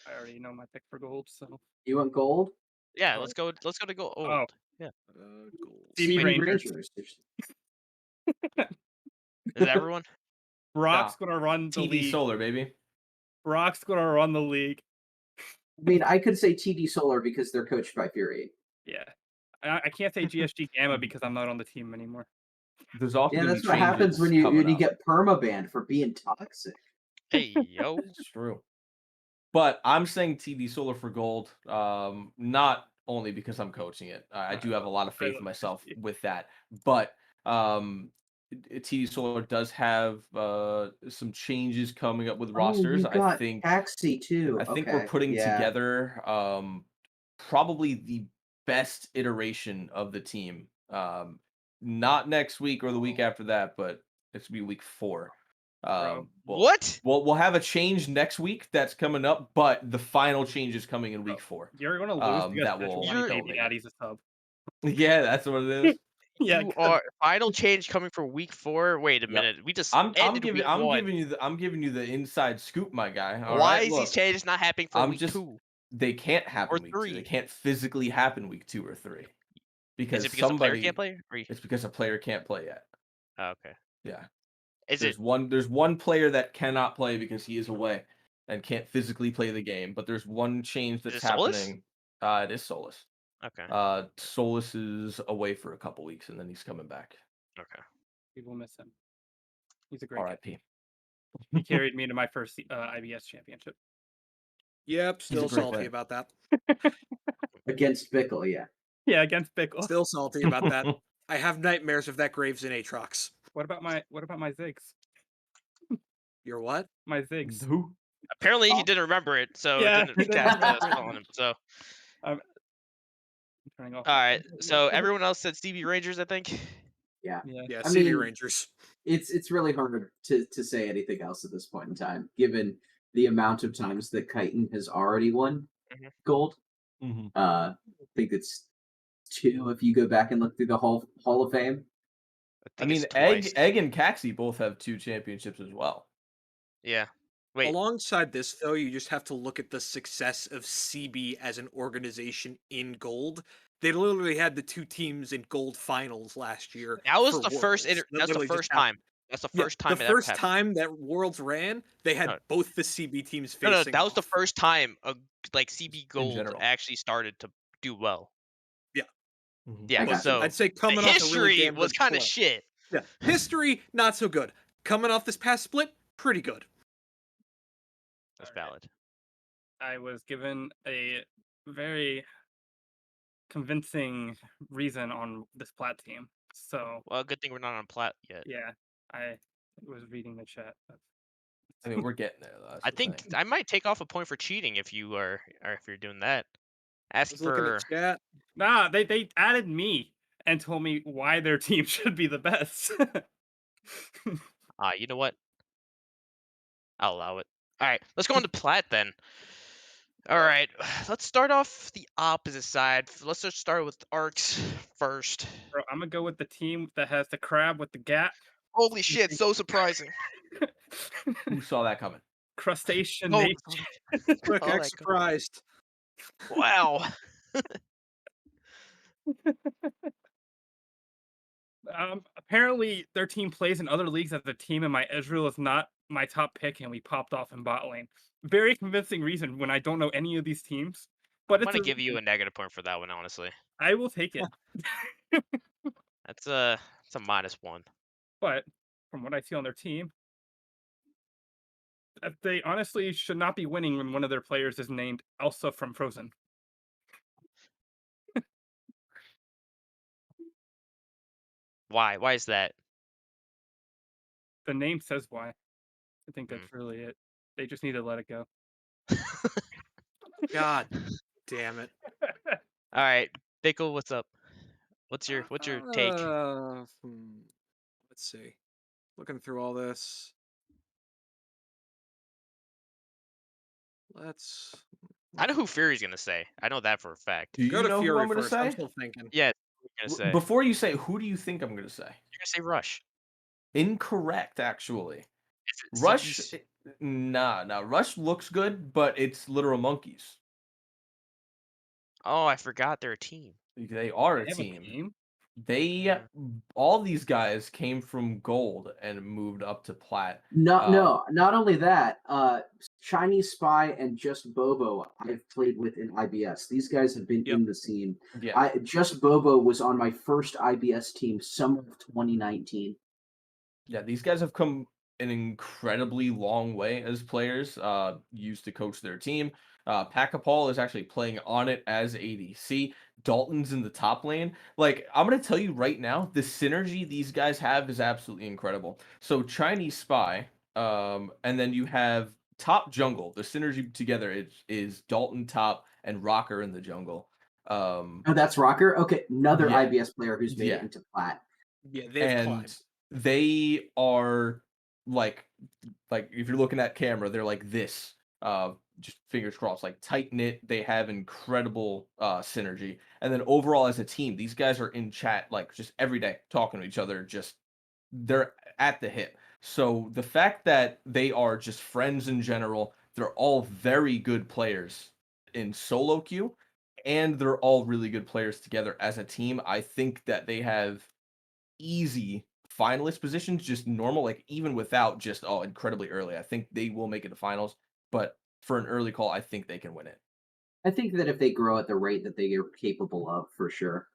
E: I already know my pick for gold, so
D: You want gold?
C: Yeah,
E: Oh.
C: let's go to go
E: Oh.
C: old. Yeah.
E: CD
C: Wait,
E: Rangers.
C: Is everyone?
E: Brock's gonna run the
F: TD
E: league.
F: Solar, baby.
E: Brock's gonna run the league.
D: I mean, I could say TD Solar because they're coached by Fury.
E: Yeah. I can't say GSG Gamma because I'm not on the team anymore.
F: There's also
D: Yeah,
F: gonna
D: that's
F: be
D: what happens
F: changes
D: when you
F: coming up.
D: get permabanned for being toxic.
C: Hey yo.
F: It's true. But I'm saying TD Solar for gold, not only because I'm coaching it. I do have a lot of faith in myself with that. But TD Solar does have some changes coming up with rosters.
D: Oh, you got
F: I think
D: Taxi too.
F: I think we're putting together probably the best iteration of the team. Not next week or the week after that, but it's gonna be week 4.
E: Bro.
C: What?
F: We'll have a change next week that's coming up, but the final change is coming in week 4.
E: You're gonna lose because
F: that will
E: Sejuani
C: elevate
E: baby daddy's a sub.
F: Yeah, that's what it is.
E: Yeah,
C: You are final change coming for week 4. Wait a
F: Yep.
C: minute. We just
F: I'm
C: ended
F: giving
C: week
F: I'm
C: 1.
F: giving you the inside scoop, my guy. All
C: Why
F: right,
C: is these
F: look,
C: changes not happening for
F: I'm
C: week
F: just
C: 2
F: they can't
C: or
F: happen week 2. They
C: 3?
F: can't physically happen week 2 or 3
C: Is
F: because
C: it because a player can't play?
F: it's because a player can't play yet.
C: Oh, okay.
F: Yeah.
C: Is
F: There's
C: it
F: there's one player that cannot play because he is away and can't physically play the game, but there's one change that's
C: it Solus?
F: happening. It is Solus.
C: Okay.
F: Solus is away for a couple weeks and then he's coming back.
C: Okay.
E: people miss him. He's a great guy.
F: R.I.P.
E: He carried me to my first IBS championship.
G: Yep,
F: a
G: still
F: great
G: salty
F: player.
G: about that.
D: Against Bickle, yeah.
E: Yeah, against Bickle.
G: Still salty about that. I have nightmares of that Graves in Aatrox.
E: What about my Ziggs?
G: Your what?
E: My Ziggs.
F: Who?
C: Apparently he didn't remember it, so
E: Yeah,
C: it didn't cast us calling him. So
E: I'm turning off.
C: all right. So everyone else said CB Rangers, I think.
D: Yeah.
E: Yeah.
G: Yeah,
D: I
G: CB
D: mean-
G: Rangers.
D: It's really hard to say anything else at this point in time, given the amount of times that Chitin has already won
C: Mhm.
D: gold. I think it's 2 if you go back and look through the Hall of Fame.
F: I
C: think
F: mean,
C: it's twice.
F: Egg and Caxi both have 2 championships as well.
C: Yeah. Wait.
G: Alongside this, though, you just have to look at the success of CB as an organization in gold. They literally had the 2 teams in gold finals last year.
C: That was
G: for
C: the first.
G: Worlds.
C: That's the
G: literally just
C: first
G: happened.
C: time. That's the
G: Yeah,
C: first time.
G: the
C: it ever
G: first
C: happened.
G: time that Worlds ran, they had
C: No.
G: both the CB teams
C: No,
G: facing.
C: that was the
G: off.
C: first time like CB Gold
F: general.
C: actually started to do well. Yeah.
D: I got
C: So
G: I'd say
C: the
G: coming off a really
C: history
G: damn
C: was
G: good
C: kind of
G: split.
C: shit.
G: Yeah, history not so good. Coming off this past split, pretty good.
C: That's valid.
E: I was given a very convincing reason on this plat team. So
C: Well, good thing we're not on plat yet.
E: yeah, I was reading the chat.
F: I mean, we're getting there though. That's
C: I
F: the
C: think
F: thing.
C: I might take off a point for cheating if you are, or if you're doing that.
G: I
C: Ask
G: was looking
C: for.
G: at chat.
E: Nah, they added me and told me why their team should be the best.
C: You know what? I'll allow it. All right, let's go on to plat then. All right, let's start off the opposite side. Let's just start with arcs first.
E: Bro, I'm gonna go with the team that has the crab with the gap.
C: Holy shit, so surprising.
F: Who saw that coming?
E: Crustacean
C: Oh,
E: nation.
G: Quick,
C: Oh,
G: X
C: that
G: surprised.
C: wow.
E: Apparently their team plays in other leagues as a team, and my Ezreal is not my top pick, and we popped off in bot lane. Very convincing reason when I don't know any of these teams. But
C: I'm
E: it's
C: gonna give you a negative point for that one, honestly.
E: I will take it.
C: That's a -1.
E: But from what I see on their team, they honestly should not be winning when one of their players is named Elsa from Frozen.
C: Why? Why is that?
E: The name says why. I think
C: Hmm.
E: that's really it. They just need to let it go.
G: God damn it.
C: All right, Bickle, what's up? What's your take?
G: Let's see. Looking through all this. Let's
C: I know who Fury's gonna say. I know that for a fact.
F: Do you
G: go to
F: know who
G: Fury
F: I'm gonna
G: first. I'm
F: say?
G: still thinking.
C: Yeah, you're gonna say.
F: Before you say, who do you think I'm gonna say?
C: You're gonna say Rush.
F: Incorrect, actually.
C: Is it
F: Rush,
C: CB's?
F: nah. Rush looks good, but it's literal monkeys.
C: Oh, I forgot they're a team.
F: They are
E: They
F: a
E: have
F: team. They all these guys came from gold and moved up to plat.
D: No, not only that, Chinese Spy and Just Bobo I've played with in IBS. These guys have been
G: Yep.
D: in the scene.
F: Yeah.
D: Just Bobo was on my first IBS team summer of 2019.
F: Yeah, these guys have come an incredibly long way as players, used to coach their team. Packapal is actually playing on it as ADC. Dalton's in the top lane. Like, I'm going to tell you right now, the synergy these guys have is absolutely incredible. So, Chinese Spy, and then you have top jungle. The synergy together is Dalton top and Rocker in the jungle.
D: Oh, that's Rocker? Okay, another
F: Yeah.
D: IBS player who's made
F: Yeah.
D: it into plat.
G: Yeah, they've
F: And
G: climbed.
F: they are like if you're looking at camera, they're like this. Just fingers crossed, like tight knit. They have incredible synergy, and then overall as a team, these guys are in chat like just every day talking to each other. Just they're at the hip. So the fact that they are just friends in general, they're all very good players in solo queue, and they're all really good players together as a team. I think that they have easy finalist positions, just normal, like even without just incredibly early. I think they will make it to finals, but for an early call, I think they can win it.
D: I think that if they grow at the rate that they are capable of, for sure.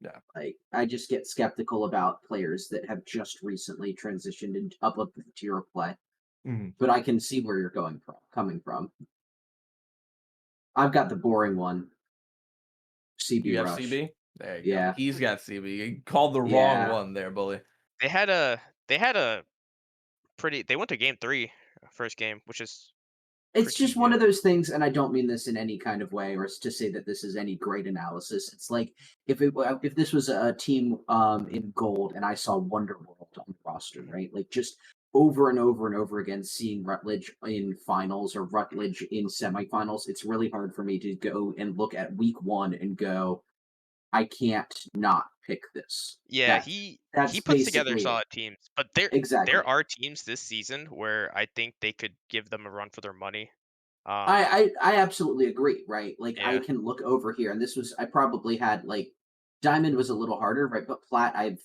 F: Yeah.
D: Like, I just get skeptical about players that have just recently transitioned into up the tier of play.
F: Mhm.
D: But I can see where you're coming from. I've got the boring one, CB
F: You have
D: Rush.
F: CB? There you go.
D: Yeah,
F: He's got CB. You called the wrong
D: yeah.
F: one there, bully.
C: They had a pretty. They went to game 3, first game, which is
D: It's just
C: pretty.
D: one of those things, and I don't mean this in any kind of way, or to say that this is any great analysis. It's like if this was a team in gold, and I saw Wonderworld on the roster,
C: Mhm.
D: right? Like just over and over and over again, seeing Rutledge in finals or Rutledge in semifinals. It's really hard for me to go and look at week one and go, I can't not pick this.
C: Yeah,
D: That
C: he
D: that's
C: puts together
D: basically it.
C: solid teams, but there
D: Exactly.
C: are teams this season where I think they could give them a run for their money.
D: I absolutely agree, right? Like I
C: Yeah.
D: can look over here, and this was I probably had like Diamond was a little harder, right? But Plat, I've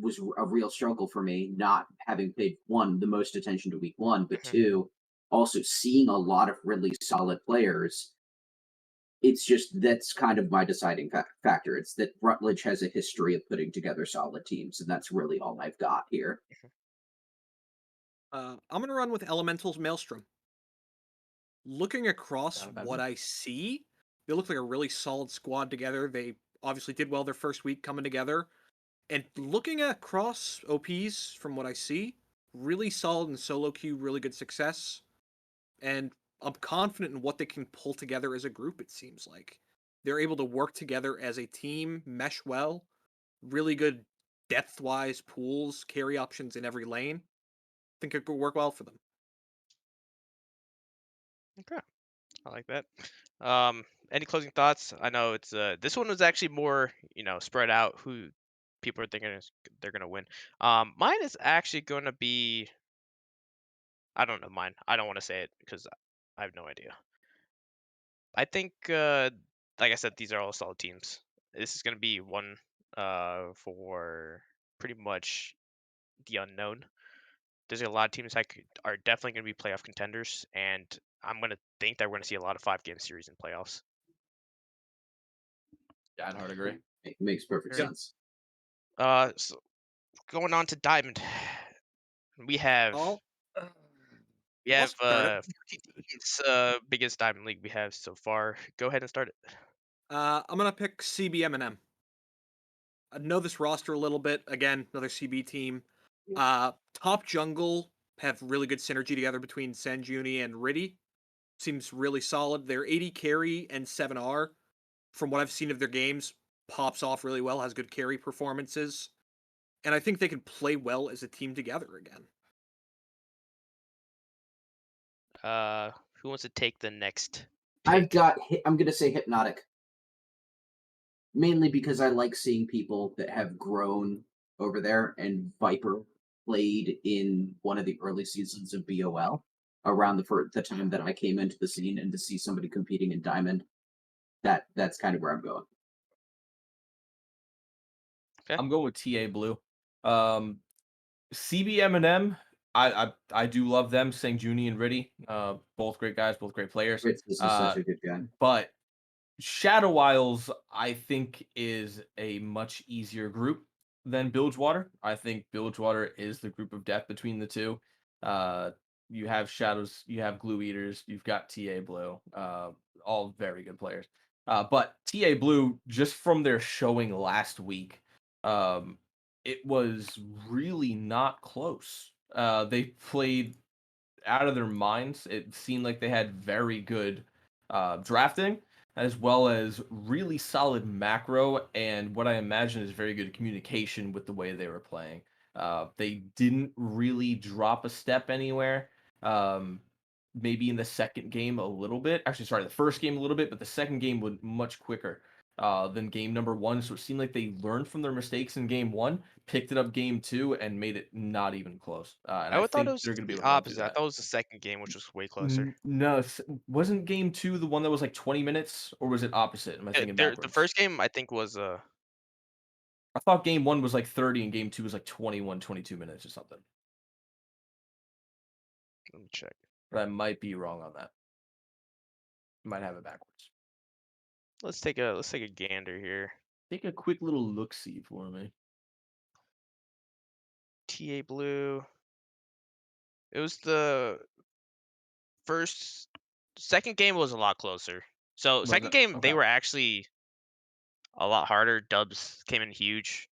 D: was a real struggle for me not having paid one the most attention to week one, but
C: Mhm.
D: two also seeing a lot of really solid players. It's just that's kind of my deciding factor. It's that Rutledge has a history of putting together solid teams, and that's really all I've got here.
G: I'm gonna run with Elemental's Maelstrom. Looking across
F: Not a bad
G: what
F: one.
G: I see, they look like a really solid squad together. They obviously did well their first week coming together. And looking across OPs from what I see, really solid in solo queue, really good success. And I'm confident in what they can pull together as a group, it seems like. They're able to work together as a team, mesh well, really good depth wise pools, carry options in every lane. Think it could work well for them.
C: Okay, I like that. Any closing thoughts? I know it's this one was actually more spread out who people are thinking they're gonna win. Mine is actually gonna be. I don't know mine. I don't want to say it because I have no idea. I think, like I said, these are all solid teams. This is going to be one for pretty much the unknown. There's a lot of teams are definitely going to be playoff contenders, and I'm going to think that we're going to see a lot of 5-game series in playoffs.
F: Yeah, I'd hard agree.
D: It makes perfect
C: Alright.
D: sense.
C: So going on to Diamond, we have
G: Oh,
C: we
G: I'll
C: have
G: start it.
C: 14 teams. Biggest Diamond League we have so far. Go ahead and start it.
G: I'm gonna pick CBM&M. I know this roster a little bit. Again, another CB team. Top jungle have really good synergy together between Sanjuni and Riddy. Seems really solid. Their 80 carry and 7R, from what I've seen of their games, pops off really well, has good carry performances. And I think they can play well as a team together again.
C: Who wants to take the next
D: I've
C: pick?
D: got. I'm going to say Hypnotic. Mainly because I like seeing people that have grown over there, and Viper played in one of the early seasons of BOL around the time that I came into the scene, and to see somebody competing in Diamond, that's kind of where I'm going.
C: Okay.
F: I'm going with TA Blue. Um, CBM&M, I do love them, Sang Juni and Riddy. Both great guys, both great players.
D: Fritz is such a good guy.
F: But Shadow Isles, I think, is a much easier group than Bilgewater. I think Bilgewater is the group of death between the two. Uh, you have Shadows, you have Glue Eaters, you've got TA Blue, all very good players. But TA Blue, just from their showing last week, um, it was really not close. They played out of their minds. It seemed like they had very good drafting, as well as really solid macro, and what I imagine is very good communication with the way they were playing. They didn't really drop a step anywhere. Maybe in the second game a little bit. Actually, sorry, the first game a little bit, but the second game was much quicker than game number one. So it seemed like they learned from their mistakes in game one, picked it up game two, and made it not even close. And
C: I
F: I
C: would thought it
F: think
C: was
F: they're going to be
C: the
F: able to run through
C: opposite. I
F: that.
C: thought it was the second game, which was way closer.
F: No, wasn't game two the one that was like 20 minutes, or was it opposite? Am I thinking
C: The
F: backwards?
C: first game I think was
F: I thought game one was like 30 and game two was like 21, 22 minutes or something.
C: let me check.
F: But I might be wrong on that. Might have it backwards.
C: Let's take a gander here.
F: Take a quick little look-see for me.
C: TA Blue. It was the second game was a lot closer. So
F: Was
C: second
F: it?
C: game they
F: Okay.
C: were actually a lot harder. Dubs came in huge.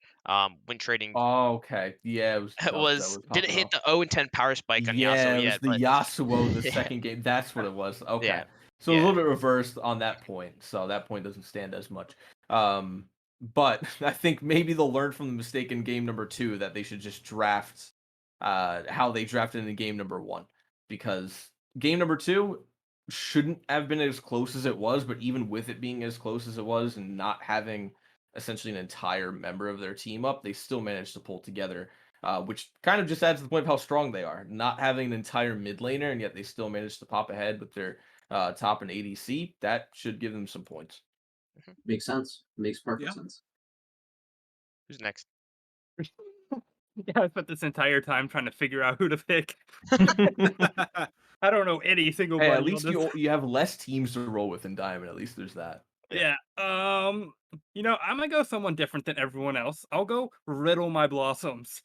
C: Win trading
F: Oh, okay. Yeah, it was Dubs that was
C: didn't
F: popping
C: hit
F: off.
C: the 0-10 power spike on
F: Yeah,
C: Yasuo
F: it was
C: yet,
F: the
C: but
F: Yasuo the
C: yeah,
F: second game. That's what it was. Okay.
C: yeah,
F: So a little
C: yeah.
F: bit reversed on that point. So that point doesn't stand as much. But I think maybe they'll learn from the mistake in game number two that they should just draft how they drafted in game number one. Because game number two shouldn't have been as close as it was, but even with it being as close as it was and not having essentially an entire member of their team up, they still managed to pull together, which kind of just adds to the point of how strong they are. Not having an entire mid laner, and yet they still managed to pop ahead with their top and ADC. That should give them some points.
D: Makes sense. Makes perfect
G: Yeah.
D: sense.
C: Who's next?
E: Yeah, I spent this entire time trying to figure out who to pick. I don't know any single
F: Hey,
E: buddy
F: at
E: on
F: least
E: this.
F: you have less teams to roll with in Diamond. At least there's that.
E: Yeah. I'm gonna go someone different than everyone else. I'll go Riddle My Blossoms.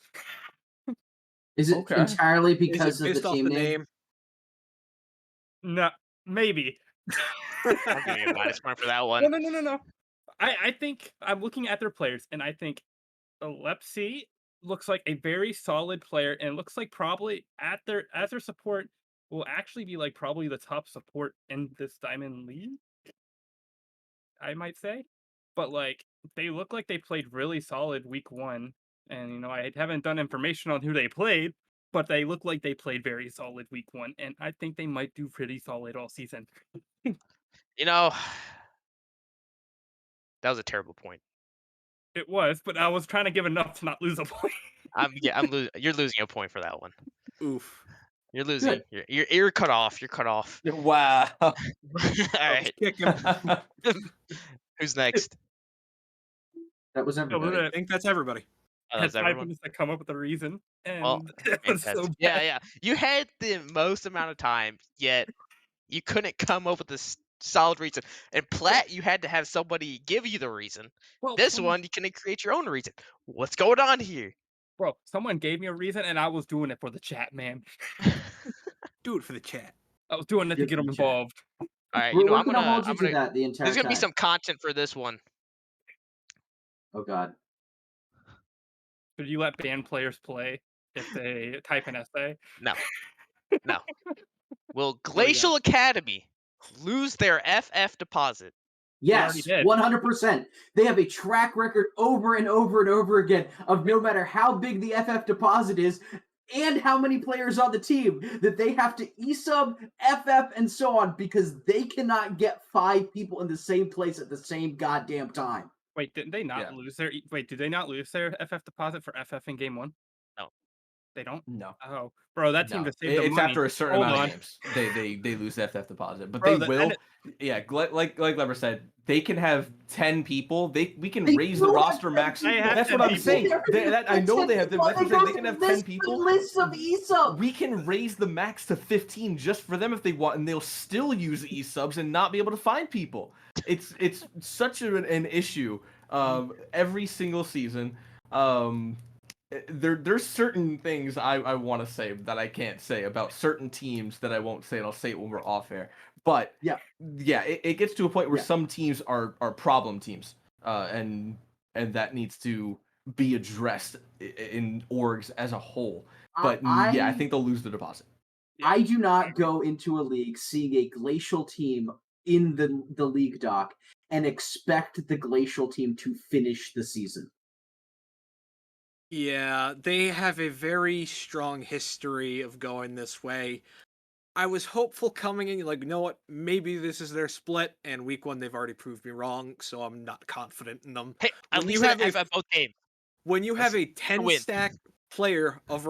D: Is it
F: Okay.
D: entirely
G: Is
D: because
G: it
D: of the
G: based off
D: team
G: the
D: name?
G: name?
E: No, maybe.
C: I'll give you a minus point for that
E: No,
C: one.
E: no. I think I'm looking at their players, and I think Lepsy looks like a very solid player, and looks like probably as their support will actually be like probably the top support in this Diamond League, I might say. But like they look like they played really solid week one, and I haven't done information on who they played, but they look like they played very solid week one, and I think they might do pretty solid all season.
C: You know, that was a terrible point.
E: It was, but I was trying to give enough to not lose a point.
C: I'm losing. You're losing a point for that one.
G: Oof.
C: You're losing.
D: Good.
C: You're cut off. You're cut off.
F: Wow.
C: All
G: Let's
C: right.
G: kick him.
C: Who's next?
D: That was
E: So
D: everybody.
G: I think that's everybody.
C: Oh,
E: had
C: that's
E: 5
C: everyone.
E: minutes to come up with a reason,
C: Well,
E: and it was so
C: fantastic.
E: bad.
C: Yeah. You had the most amount of time, yet you couldn't come up with a solid reason. And Platt, you had to have somebody give you the reason.
E: Well,
C: This
E: someone,
C: one, you can create your own reason. What's going on here?
E: bro, someone gave me a reason, and I was doing it for the chat, man.
G: Do it for the chat.
E: I was doing it to
D: Good
E: get them
D: for the chat.
E: involved.
C: All right,
D: We're gonna hold you to that the entire
C: There's gonna be
D: time.
C: some content for this one.
D: Oh God.
E: Should you let band players play if they type an essay?
C: No. Will
G: we go.
C: Glacial Academy lose their FF deposit?
E: already
D: Yes,
E: did.
D: 100%. They have a track record over and over and over again of no matter how big the FF deposit is and how many players on the team that they have to e-sub, FF, and so on because they cannot get 5 people in the same place at the same goddamn time.
E: Wait, didn't they not
F: Yeah.
E: lose their? Wait, did they not lose their FF deposit for FF in game one?
C: No.
E: They don't.
F: No.
E: Oh, bro, that team
F: No.
E: just saved the
F: It's
E: money.
F: after a certain
E: Hold
F: amount
E: on.
F: of games. They lose the FF deposit, but
E: Bro,
F: they will. Yeah, like Lever said, they can have 10 people. We can
D: They
F: raise the
D: will have
F: roster
D: 10
F: max.
E: They have
F: That's
E: 10
F: what I'm
E: people.
F: saying. I know they have. That's what I'm saying. They can have 10 people.
D: Lists of e-subs.
F: We can raise the max to 15 just for them if they want, and they'll still use e-subs and not be able to find people. It's such an issue every single season. There's certain things I want to say that I can't say about certain teams that I won't say, and I'll say it when we're off air. But
D: Yeah,
F: it gets to a point where
D: Yeah.
F: some teams are problem teams, and that needs to be addressed in orgs as a whole. But I think they'll lose the deposit.
D: I do not go into a league seeing a glacial team in the league doc and expect the glacial team to finish the season.
G: Yeah, they have a very strong history of going this way. I was hopeful coming in, like, you know what, maybe this is their split, and week 1 they've already proved me wrong, so I'm not confident in them.
C: Hey, at
G: When you
C: least
G: have a
C: I've both games.
G: when you have
C: That's
G: a
C: a
G: 10
C: win.
G: stack player of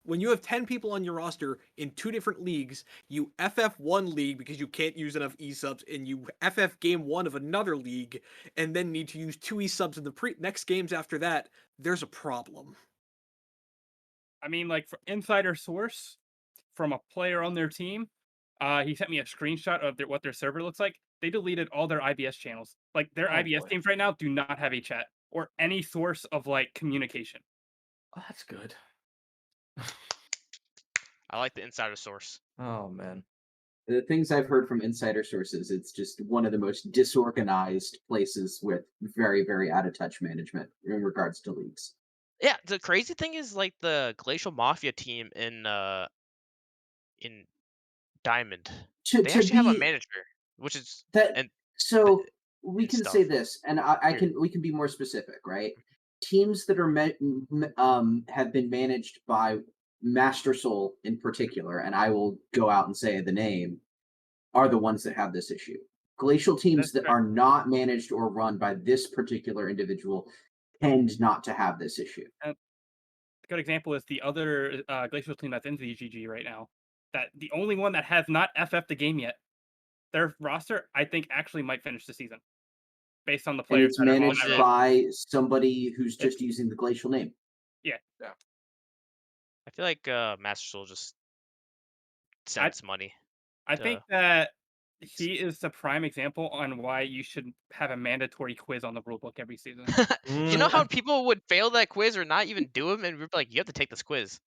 G: when you have 10 people on your roster in 2 different leagues, you FF one league because you can't use enough E-subs, and you FF game 1 of another league, and then need to use 2 E-subs in the next games after that, there's a problem.
E: I mean, like, for insider source from a player on their team, he sent me a screenshot of what their server looks like. They deleted all their IBS channels. Like, their
F: Oh,
E: IBS
F: boy.
E: teams right now do not have a chat or any source of, like, communication.
F: Oh, that's good.
C: I like the insider source.
F: Oh man.
D: The things I've heard from insider sources, it's just one of the most disorganized places with very, very out of touch management in regards to leagues.
C: Yeah, the crazy thing is like the Glacial Mafia team in Diamond.
D: To
C: They
D: to
C: actually have a
D: be
C: manager, which is
D: that
C: and
D: so we
C: and
D: can say
C: stuff.
D: this, and I
C: Weird.
D: can we can be more specific, right? Teams that are have been managed by Master Soul in particular, and I will go out and say the name, are the ones that have this issue. Glacial teams
E: That's
D: that
E: fair.
D: are not managed or run by this particular individual tend not to have this issue.
E: A good example is the other Glacial team that's in ZGG right now. That the only one that has not FF'd the game yet. Their roster, I think, actually might finish the season based on the
D: And
E: players
D: it's
E: that are on
D: managed
E: that
C: Yeah.
E: roster.
D: by somebody who's
E: It's-
D: just using the Glacial name.
E: Yeah.
C: I feel like Master Soul just
E: I
C: sends money
E: I
C: to.
E: think that he is the prime example on why you should have a mandatory quiz on the rulebook every season.
C: You know how
F: Mm,
C: people would fail that quiz or not even do them, and we're like, you have to take this quiz.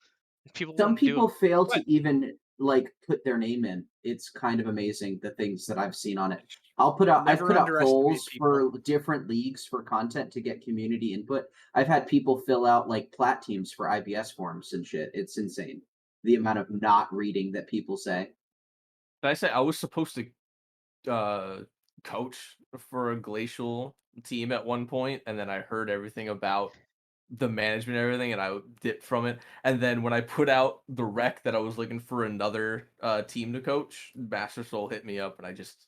C: People
D: Some
C: wouldn't do
D: people
C: them.
D: fail
E: But
D: to even like put their name in. It's kind of amazing the things that I've seen on it. I've
G: Never
D: put out
G: underestimate
D: polls
G: people.
D: for different leagues for content to get community input. I've had people fill out like plat teams for IBS forms and shit. It's insane. The amount of not reading that people say.
F: did I say I was supposed to coach for a glacial team at one point, and then I heard everything about the management and everything, and I dipped from it. And then when I put out the rec that I was looking for another team to coach, Master Soul hit me up, and I just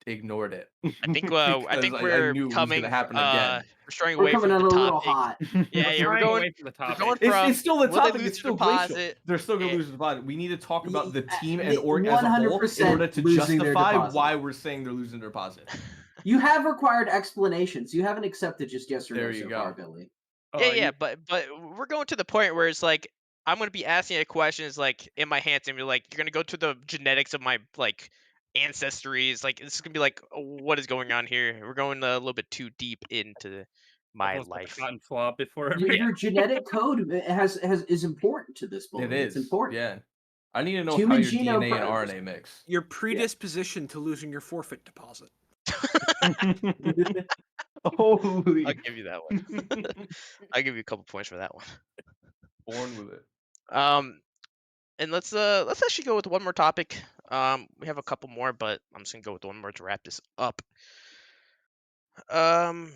F: ignored it
C: I think
F: because I
C: we're
F: knew it was going to
C: becoming
F: happen again.
C: we're straying
D: We're
C: away
D: coming
C: from
D: in
C: the
D: a little
C: topic.
D: hot.
C: Yeah,
E: we're
C: yeah,
E: trying away from the
C: we're
E: topic.
C: going
F: It's
C: from
F: still the
C: will they
F: topic.
C: lose
F: It's
C: their
F: still glacial.
C: deposit?
F: They're still gonna
C: Yeah.
F: lose the deposit. We need to talk about the team and
D: They
F: org as a whole in
D: 100%
F: order to
D: losing their
F: justify
D: deposit.
F: why we're saying they're losing their deposit.
D: You have required explanations. You haven't accepted just yes or
F: There
D: no
F: you
D: so
F: go.
D: far, Billy.
C: Yeah, yeah,
E: You,
C: but we're going to the point where it's like I'm gonna be asking you questions like in my hands, and you're like you're gonna go to the genetics of my like ancestries. Like this is gonna be like what is going on here? We're going a little bit too deep into my
E: almost got the
C: life.
E: cotton swab before.
D: Your genetic code has is important to this,
F: It
D: Bully. It's
F: is.
D: important.
F: Yeah. I need to know how
D: Human
F: your
D: genome
F: DNA and
D: pro-
F: RNA mix.
G: Your predisposition to losing your forfeit deposit.
F: Holy.
C: I'll give you that one. I'll give you a couple points for that one.
F: Born with it.
C: And let's actually go with one more topic. We have a couple more, but I'm just gonna go with one more to wrap this up.
E: Let me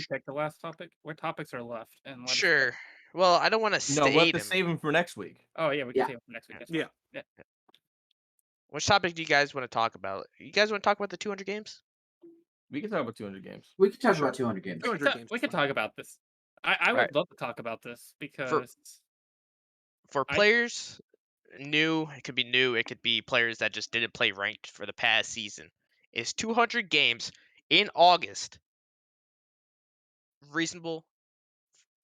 E: check the last topic. What topics are left? And let us know.
C: Sure. Well, I don't want to
F: No, we'll have
C: state
F: to
C: him.
F: save them for next week.
E: Oh yeah, we can
D: Yeah.
E: save it for next week. That's
G: Yeah.
E: fine. Yeah.
C: Which topic do you guys want to talk about? You guys want to talk about the 200 games?
F: We can talk about 200 games.
D: We could talk
G: Sure.
D: about 200 games.
G: 200 games.
E: We
G: is
E: could
G: fine.
E: talk about this. I would
C: Alright.
E: love to talk about this because
C: For
E: I-
C: players new, it could be new. It could be players that just didn't play ranked for the past season. Is 200 games in August reasonable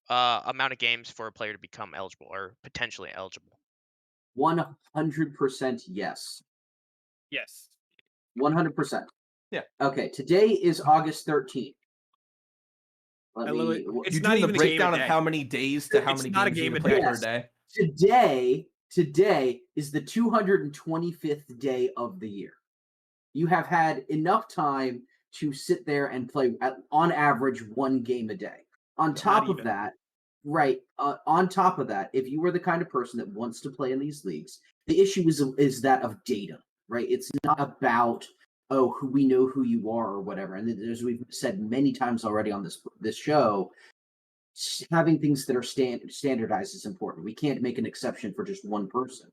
C: amount of games for a player to become eligible or potentially eligible?
D: 100% yes.
E: yes.
D: 100%.
F: Yeah.
D: Okay, today is August 13th. Let
G: I
D: me.
G: literally- it's
F: You're
G: not
F: doing the
G: even a game a
F: breakdown of
G: day.
F: how many days to how
G: It's
F: many
G: not a
F: games you
G: game
F: need
G: a
F: to play
G: day.
F: per
D: Yes.
F: day.
D: Today is the 225th day of the year. You have had enough time to sit there and play on average one game a day. On top of
G: even.
D: that, right? On top of that, if you are the kind of person that wants to play in these leagues, the issue is that of data, right? It's not about who we know who you are or whatever. And as we've said many times already on this show, having things that are standardized is important. We can't make an exception for just one person.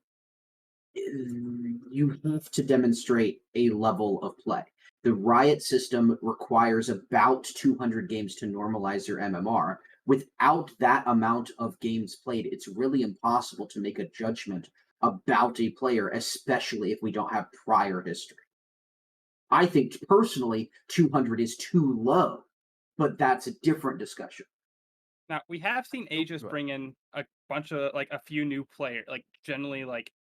D: You have to demonstrate a level of play. The Riot system requires about 200 games to normalize your MMR. Without that amount of games played, it's really impossible to make a judgment about a player, especially if we don't have prior history. I think personally 200 is too low, but that's a different discussion.
E: Now we have seen Aegis
F: Go ahead.
E: bring in a bunch of a few new players, like generally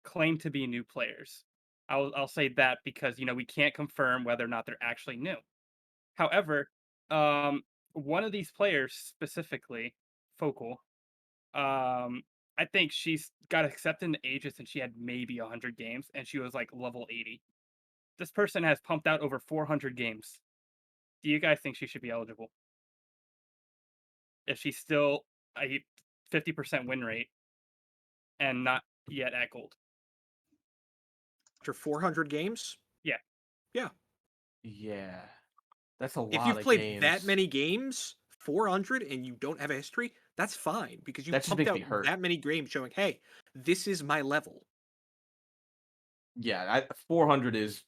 E: claim to be new players. I'll say that because we can't confirm whether or not they're actually new. However, one of these players specifically, Focal, I think she's got accepted into Aegis and she had maybe 100 games and she was like level 80. This person has pumped out over 400 games. Do you guys think she should be eligible? If she's still a 50% win rate and not yet at gold.
G: After 400 games?
E: Yeah.
G: Yeah.
F: Yeah. That's a
G: If
F: lot
G: you've
F: of
G: played that
F: games.
G: many games, 400, and you don't have a history, that's fine because you
F: That just
G: pumped
F: makes
G: out
F: me hurt.
G: that many games showing, hey, this is my level.
F: Yeah, 400 is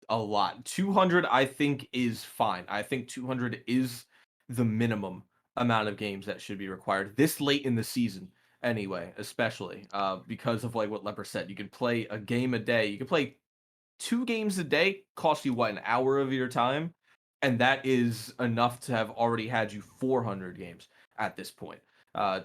F: a lot. 200, I think, is fine. I think 200 is the minimum amount of games that should be required this late in the season, anyway, especially because of like what Leper said. You can play a game a day. You can play 2 games a day, cost you what, an hour of your time? And that is enough to have already had you 400 games at this point.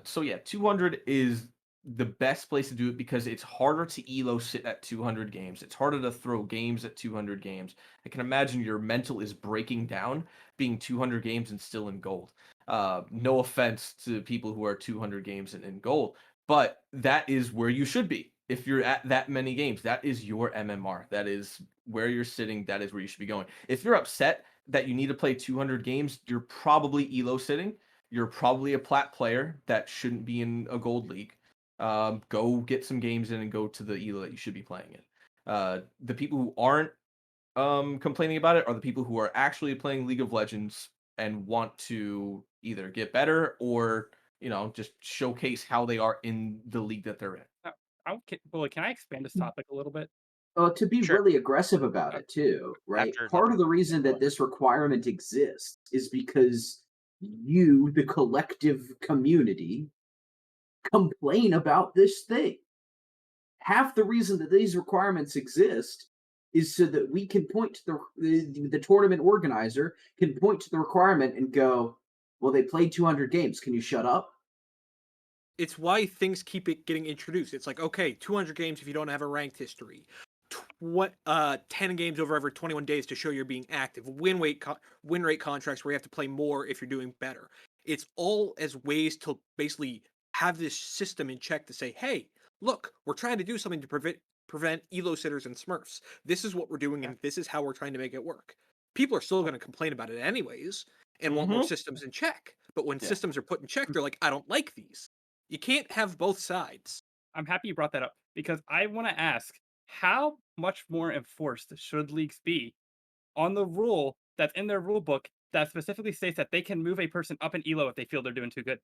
F: So yeah, 200 is the best place to do it because it's harder to elo sit at 200 games. It's harder to throw games at 200 games. I can imagine your mental is breaking down being 200 games and still in gold. No offense to people who are 200 games and in gold, but that is where you should be. If you're at that many games, that is your MMR. That is where you're sitting. That is where you should be going. If you're upset that you need to play 200 games, you're probably elo sitting. You're probably a plat player that shouldn't be in a gold league. Go get some games in and go to the elo that you should be playing in. The people who aren't complaining about it are the people who are actually playing League of Legends and want to either get better or just showcase how they are in the league that they're in.
E: Bully, can I expand this topic a little bit?
D: To be
C: Sure.
D: really aggressive about
E: Uh,
D: it too, right?
C: After
D: Part
C: Leper.
D: of the reason that this requirement exists is because you, the collective community, complain about this thing. Half the reason that these requirements exist is so that we can point to the tournament organizer can point to the requirement and go, well, they played 200 games. Can you shut up?
G: It's why things keep getting introduced. It's like, okay, 200 games if you don't have a ranked history. 10 games over every 21 days to show you're being active. Win rate contracts where you have to play more if you're doing better. It's all as ways to basically have this system in check to say, hey, look, we're trying to do something to prevent elo sitters and smurfs. This is what we're doing, and this is how we're trying to make it work. People are still going to complain about it anyways and want more systems in check. But when
F: Yeah.
G: systems are put in check, they're like, I don't like these. You can't have both sides.
E: I'm happy you brought that up because I want to ask how much more enforced should leagues be on the rule that's in their rule book that specifically states that they can move a person up an elo if they feel they're doing too good.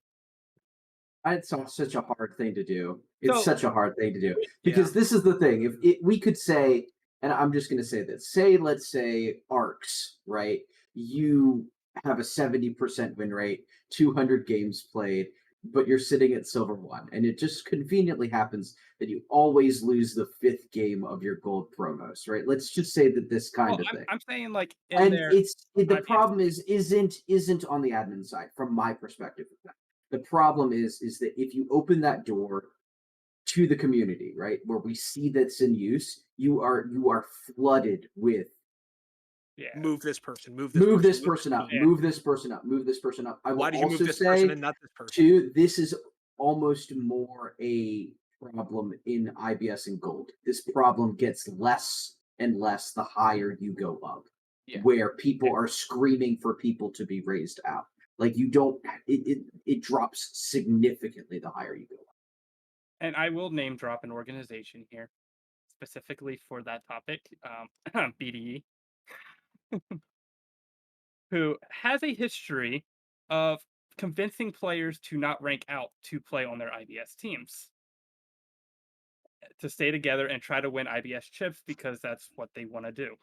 D: It's such a hard thing to do. It's
E: So-
D: such a hard thing to do
G: Yeah.
D: because this is the thing. If we could say, and I'm just going to say this, let's say arcs, right? You have a 70% win rate, 200 games played, but you're sitting at silver 1, and it just conveniently happens that you always lose the 5th game of your gold promos, right? Let's just say that this kind
E: Well,
D: of thing.
E: I'm saying like in
D: And
E: their
D: the
E: IPS.
D: problem isn't on the admin side from my perspective. The problem is that if you open that door to the community, right, where we see that's in use, you are flooded with
E: Yeah.
G: Move this person, move
D: move
G: this
D: this person up,
E: Yeah.
D: move this person up, move this person up. I will
G: Why did you move
D: also
G: this person
D: say
G: and not this person?
D: too, this is almost more a problem in IBS and Gold. This problem gets less and less the higher you go up,
F: Yeah.
D: where people are screaming for people to be raised out. Like you don't, it drops significantly the higher you go up.
E: And I will name drop an organization here specifically for that topic, BDE, who has a history of convincing players to not rank out to play on their IBS teams, to stay together and try to win IBS chips because that's what they want to do.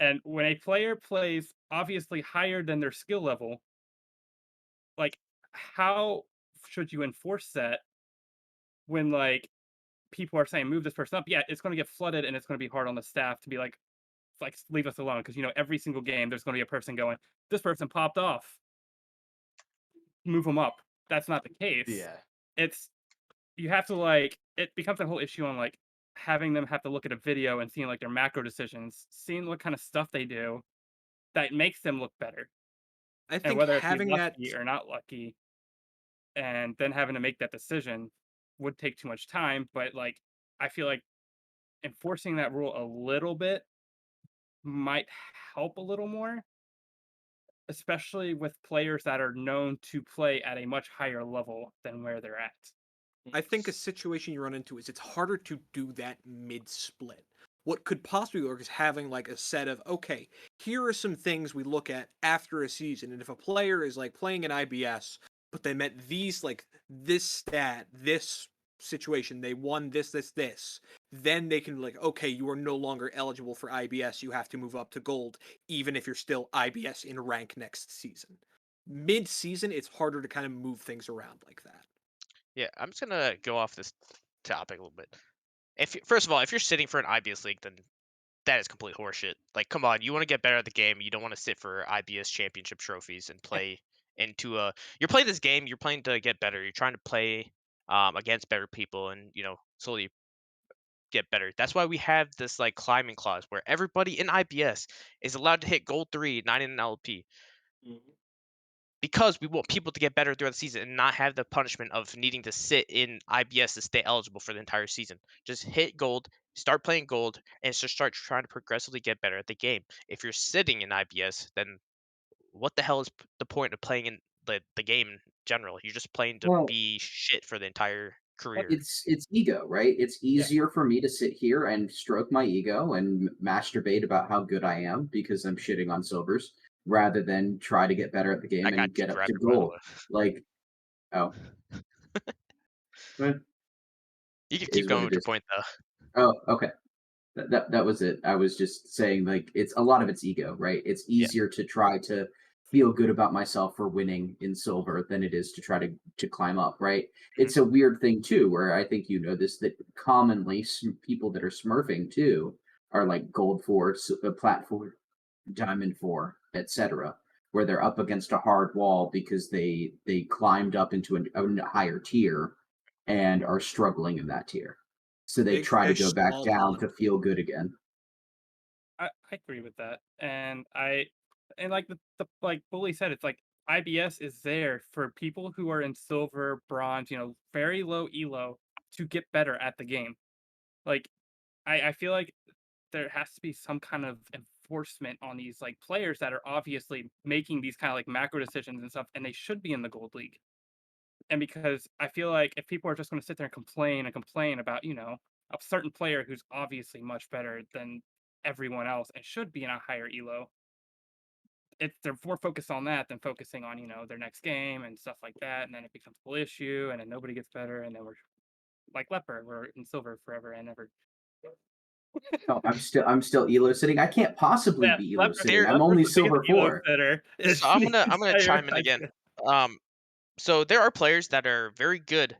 E: And when a player plays obviously higher than their skill level, like how should you enforce that when like people are saying move this person up? Yeah, it's going to get flooded and it's going to be hard on the staff to be like leave us alone because every single game there's going to be a person going, this person popped off, move them up. That's not the case.
F: Yeah.
E: It's you have to it becomes a whole issue on like having them have to look at a video and seeing like their macro decisions, seeing what kind of stuff they do that makes them look better,
G: I
E: and
G: think
E: whether it be
G: having that
E: lucky or not lucky, and then having to make that decision would take too much time. But like, I feel like enforcing that rule a little bit might help a little more, especially with players that are known to play at a much higher level than where they're at.
G: I think a situation you run into is it's harder to do that mid split. What could possibly work is having like a set of, okay, here are some things we look at after a season. And if a player is like playing an IBS, but they met these, like this stat, this situation, they won this, then they can, like, okay, you are no longer eligible for IBS. You have to move up to gold, even if you're still IBS in rank next season. Mid season, it's harder to kind of move things around like that.
C: Yeah, I'm just gonna go off this topic a little bit. First of all, if you're sitting for an IBS league, then that is complete horseshit. Like, come on, you want to get better at the game. You don't want to sit for IBS championship trophies and play into a. You're playing this game. You're playing to get better. You're trying to play against better people and slowly get better. That's why we have this like climbing clause where everybody in IBS is allowed to hit gold 3, 9 in an LP because we want people to get better throughout the season and not have the punishment of needing to sit in IBS to stay eligible for the entire season. Just hit gold, start playing gold, and just start trying to progressively get better at the game. If you're sitting in IBS, then what the hell is the point of playing in the game in general? You're just playing to
D: Well,
C: be shit for the entire career.
D: it's ego, right? It's
E: Yeah.
D: easier for me to sit here and stroke my ego and masturbate about how good I am because I'm shitting on silvers rather than try to get better at the
C: I
D: game
C: got
D: and get up to
C: distracted, by the
D: gold.
C: way.
D: Like, oh, eh,
C: You can keep
D: is what
C: going
D: it
C: with your
D: is.
C: point, though.
D: Oh, okay. That was it. I was just saying, like, it's a lot of it's ego, right? It's
C: Yeah.
D: easier to try to feel good about myself for winning in silver than it is to try to climb up, right?
C: Mhm.
D: It's a weird thing too, where I think you know this that commonly people that are smurfing too are like gold four, plat four, diamond four, etc., where they're up against a hard wall because they climbed up into a higher tier and are struggling in that tier. So they
G: Big
D: try to
G: fish,
D: go back
G: small
D: down to
G: pond.
D: feel good again.
E: I agree with that, and like the like Bully said, it's like IBS is there for people who are in silver, bronze, very low elo to get better at the game. Like I feel like there has to be some kind of enforcement on these like players that are obviously making these kind of like macro decisions and stuff, and they should be in the gold league. And because I feel like if people are just going to sit there and complain about, a certain player who's obviously much better than everyone else and should be in a higher elo, they're more focused on that than focusing on, their next game and stuff like that. And then it becomes a whole issue, and then nobody gets better, and then we're like Leper, we're in silver forever and ever.
D: Oh, I'm still elo sitting. I can't possibly
E: Yeah,
D: be elo
E: Leper,
D: sitting.
C: There
D: I'm
E: Leper's
D: only
E: the biggest
D: silver
E: elo
D: four.
E: sitter in
C: So I'm
E: the
C: gonna
E: entire
C: chime in again.
E: IPL.
C: Um, so there are players that are very good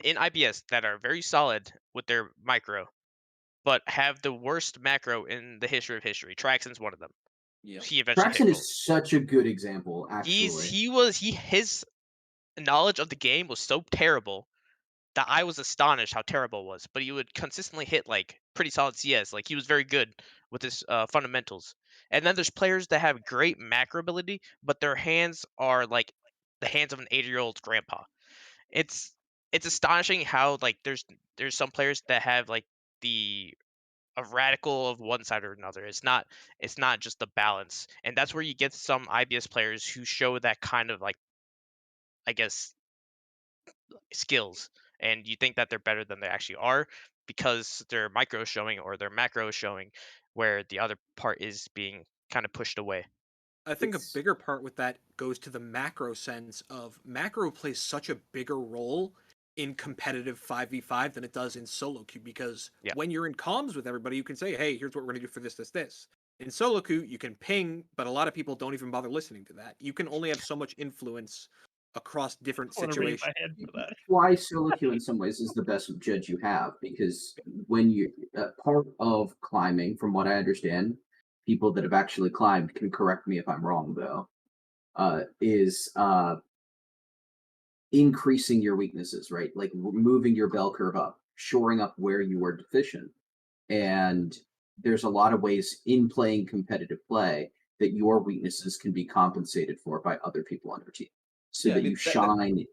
C: in IBS that are very solid with their micro, but have the worst macro in the history of history. Traxon's one of them.
G: Yep.
C: He eventually hit
D: Braxton
C: gold.
D: is such a good example,
C: He's
D: actually.
C: he was he his knowledge of the game was so terrible that I was astonished how terrible it was. But he would consistently hit like pretty solid CS. Like he was very good with his fundamentals. And then there's players that have great macro ability, but their hands are like the hands of an 80-year-old grandpa. It's it's astonishing how like there's some players that have like the a radical of one side or another. It's not just the balance. And that's where you get some IBS players who show that kind of like I guess skills and you think that they're better than they actually are because their micro is showing or their macro is showing where the other part is being kind of pushed away.
G: I think a
D: It's
G: bigger part with that goes to the macro sense of macro plays such a bigger role in competitive 5v5 than it does in solo queue because
C: Yeah.
G: when you're in comms with everybody, you can say, hey, here's what we're going to do for this, this, this. In solo queue, you can ping, but a lot of people don't even bother listening to that. You can only have so much influence across different
E: I want to raise
G: situations.
E: my hand for that.
D: why solo queue in some ways is the best judge you have, because when you part of climbing, from what I understand, people that have actually climbed can correct me if I'm wrong though, is increasing your weaknesses, right? Like moving your bell curve up, shoring up where you are deficient. And there's a lot of ways in playing competitive play that your weaknesses can be compensated for by other people on your team, so
F: Yeah, I
D: that you
F: mean
D: shine.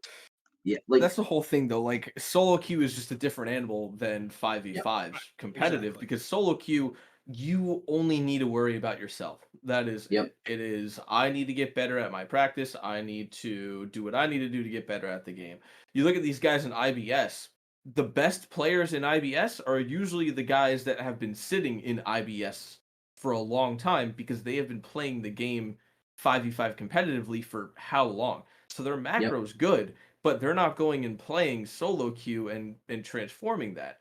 D: Yeah, like
F: that's the whole thing though. Like solo queue is just a different animal than
D: yeah,
F: 5v5 competitive
G: Exactly.
F: because solo queue you only need to worry about yourself. That is
D: yep,
F: it. It is I need to get better at my practice. I need to do what I need to do to get better at the game. You look at these guys in IBS, the best players in IBS are usually the guys that have been sitting in IBS for a long time because they have been playing the game 5v5 competitively for how long. So their
D: yep.
F: macro's good, but they're not going and playing solo queue and transforming that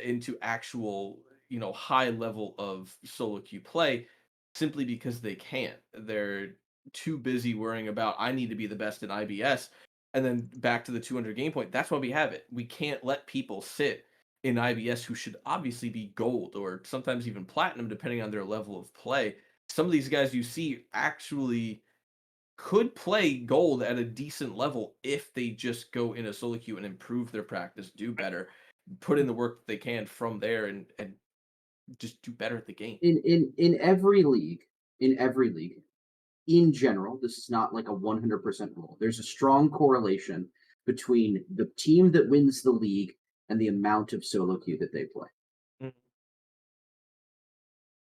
F: into actual high level of solo queue play simply because they can't. They're too busy worrying about I need to be the best in IBS. And then back to the 200 game point. That's why we have it. We can't let people sit in IBS who should obviously be gold or sometimes even platinum depending on their level of play. Some of these guys you see actually could play gold at a decent level if they just go in a solo queue and improve their practice, do better, put in the work that they can from there, and just do better at the game.
D: In every league, in every league, in general, this is not like a 100% rule. There's a strong correlation between the team that wins the league and the amount of solo queue that they play.
F: Mhm.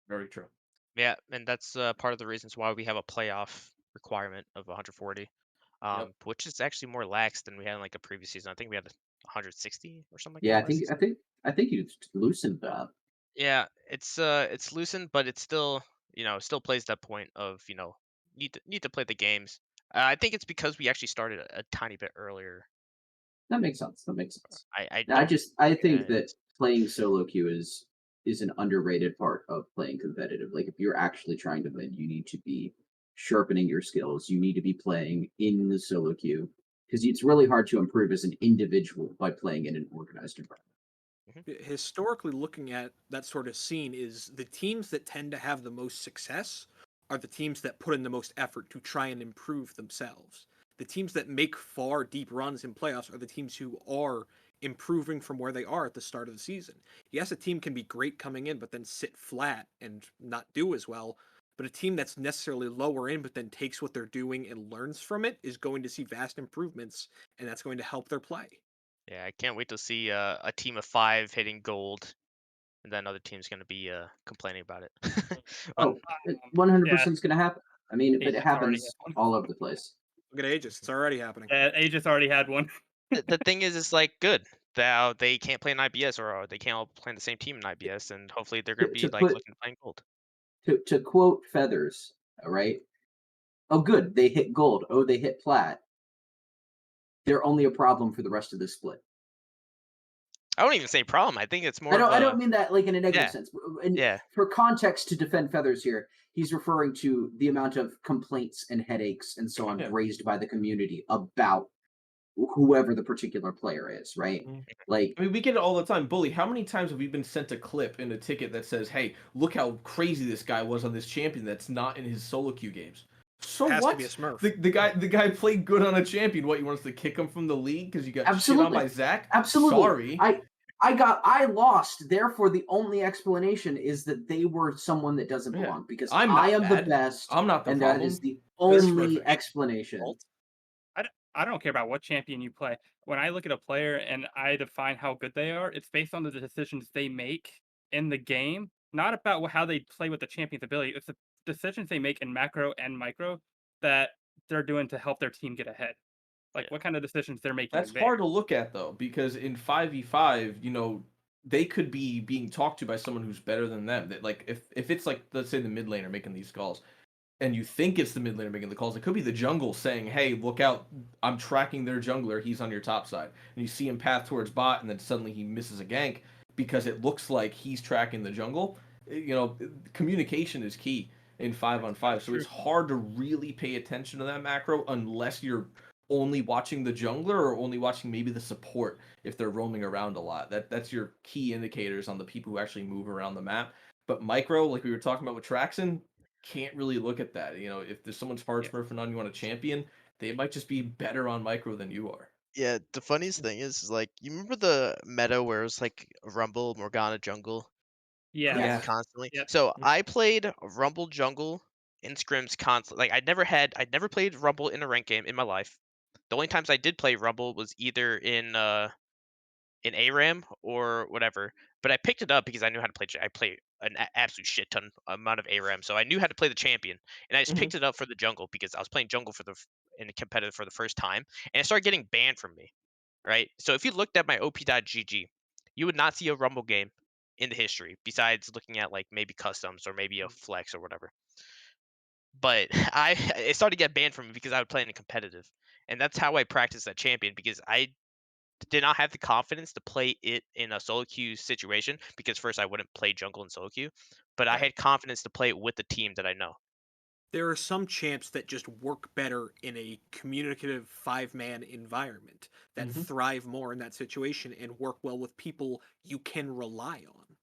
F: Very true.
C: Yeah, and that's part of the reasons why we have a playoff requirement of 140,
F: Yep.
C: which is actually more lax than we had in like a previous season. I think we had 160 or something like
D: Yeah,
C: that
D: I
C: last
D: think
C: season.
D: I think I think you loosened that.
C: Yeah, it's loosened, but it's still still plays that point of need to play the games. I think it's because we actually started a tiny bit earlier.
D: That makes sense. That makes sense.
C: I
D: Now,
C: don't.
D: I
C: Yeah,
D: think that playing solo queue is an underrated part of playing competitive. Like if you're actually trying to win, you need to be sharpening your skills. You need to be playing in the solo queue because it's really hard to improve as an individual by playing in an organized environment.
C: mhm.
G: Historically, looking at that sort of scene, is the teams that tend to have the most success are the teams that put in the most effort to try and improve themselves. The teams that make far deep runs in playoffs are the teams who are improving from where they are at the start of the season. Yes, a team can be great coming in, but then sit flat and not do as well. But a team that's necessarily lower in, but then takes what they're doing and learns from it, is going to see vast improvements, and that's going to help their play.
C: Yeah, I can't wait to see a team of five hitting gold, and then other team's gonna be complaining about it. Well,
D: Oh, 100%
E: Yeah,
D: is going to happen. I mean, but it
E: Aegis already had
D: happens
E: one.
D: all over the place.
G: Look at Aegis; it's already happening.
E: Yeah, Aegis already had one.
C: the thing is, it's like good that they can't play in IBS or they can't all play in the same team in IBS, and hopefully they're gonna
D: To,
C: be
D: to
C: like
D: put
C: looking playing gold.
D: to quote Feathers, all right. Oh, good, they hit gold. Oh, they hit plat. They're only a problem for the rest of the split.
C: I don't even say problem. I think it's more
D: I
C: of
D: don't
C: a
D: mean that like in a negative
C: yeah,
D: sense. And
C: yeah,
D: for context to defend Feathers here, he's referring to the amount of complaints and headaches and so on
F: Yeah.
D: raised by the community about whoever the particular player is, right?
F: Mhm.
D: Like
F: I mean, we get it all the time. Bully, how many times have we been sent a clip in a ticket that says, hey, look how crazy this guy was on this champion that's not in his solo queue games? So
G: Has to be a
F: what?
G: Smurf.
F: The guy played good on a champion. What, you want us to kick him from the league because you got shit on
D: absolutely,
F: by Zach?
D: absolutely.
F: Sorry.
D: I lost. Therefore, the only explanation is that they were someone that doesn't
F: Yeah.
D: belong because
F: I'm
D: I
F: not
D: am the
F: bad.
D: best,
F: I'm not the
D: and that is
F: problem.
D: the
G: This
D: only
G: Smurf
D: explanation.
E: I don't care about what champion you play. When I look at a player and I define how good they are, it's based on the decisions they make in the game, not about how they play with the champion's ability. It's the decisions they make in macro and micro that they're doing to help their team get ahead. Like
C: yeah.
E: what kind of decisions they're
F: That's
E: making there.
F: hard to look at though, because in 5v5, they could be being talked to by someone who's better than them. That like if it's like let's say the mid laner making these calls, and you think it's the mid laner making the calls. It could be the jungle saying, "Hey, look out! I'm tracking their jungler. He's on your top side." And you see him path towards bot, and then suddenly he misses a gank because it looks like he's tracking the jungle. Communication is key in 5-on-5, so
E: True.
F: it's hard to really pay attention to that macro unless you're only watching the jungler or only watching maybe the support if they're roaming around a lot. That's your key indicators on the people who actually move around the map. But micro, like we were talking about with Traxon, can't really look at that. If there's someone's hard
E: Yeah.
F: smurfing on you on a champion, they might just be better on micro than you are.
H: Yeah, the funniest thing is like you remember the meta where it was like Rumble, Morgana jungle
E: Yeah.
F: Yeah.
H: constantly.
E: Yep.
H: So I played Rumble jungle in scrims constantly. Like I'd never played Rumble in a ranked game in my life. The only times I did play Rumble was either in ARAM or whatever. But I picked it up because I knew how to play. I play an absolute shit ton amount of ARAM, so I knew how to play the champion, and I just
F: Mhm.
H: picked it up for the jungle because I was playing jungle in a competitive for the first time, and it started getting banned from me. Right. So if you looked at my op.gg, you would not see a Rumble game in the history besides looking at like maybe customs or maybe a flex or whatever. But it started to get banned from me because I would play in a competitive, and that's how I practiced that champion because I did not have the confidence to play it in a solo queue situation because first I wouldn't play jungle in solo queue, but I
F: Right.
H: had confidence to play it with the team that I know.
G: There are some champs that just work better in a communicative 5-man environment that
F: Mhm.
G: thrive more in that situation and work well with people you can rely on.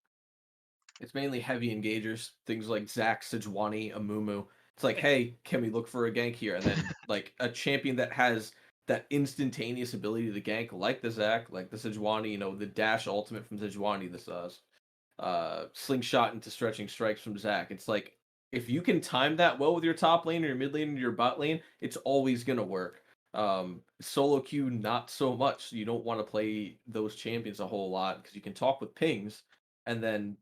F: It's mainly heavy engagers, things like Zac, Sejuani, Amumu. It's like, hey, can we look for a gank here? And then like a champion that has that instantaneous ability to gank, like the Zac, like the Sejuani, the dash ultimate from Sejuani, this slingshot into stretching strikes from Zac. It's like if you can time that well with your top lane or your mid lane or your bot lane, it's always gonna work. Solo queue, not so much. You don't want to play those champions a whole lot because you can talk with pings, and then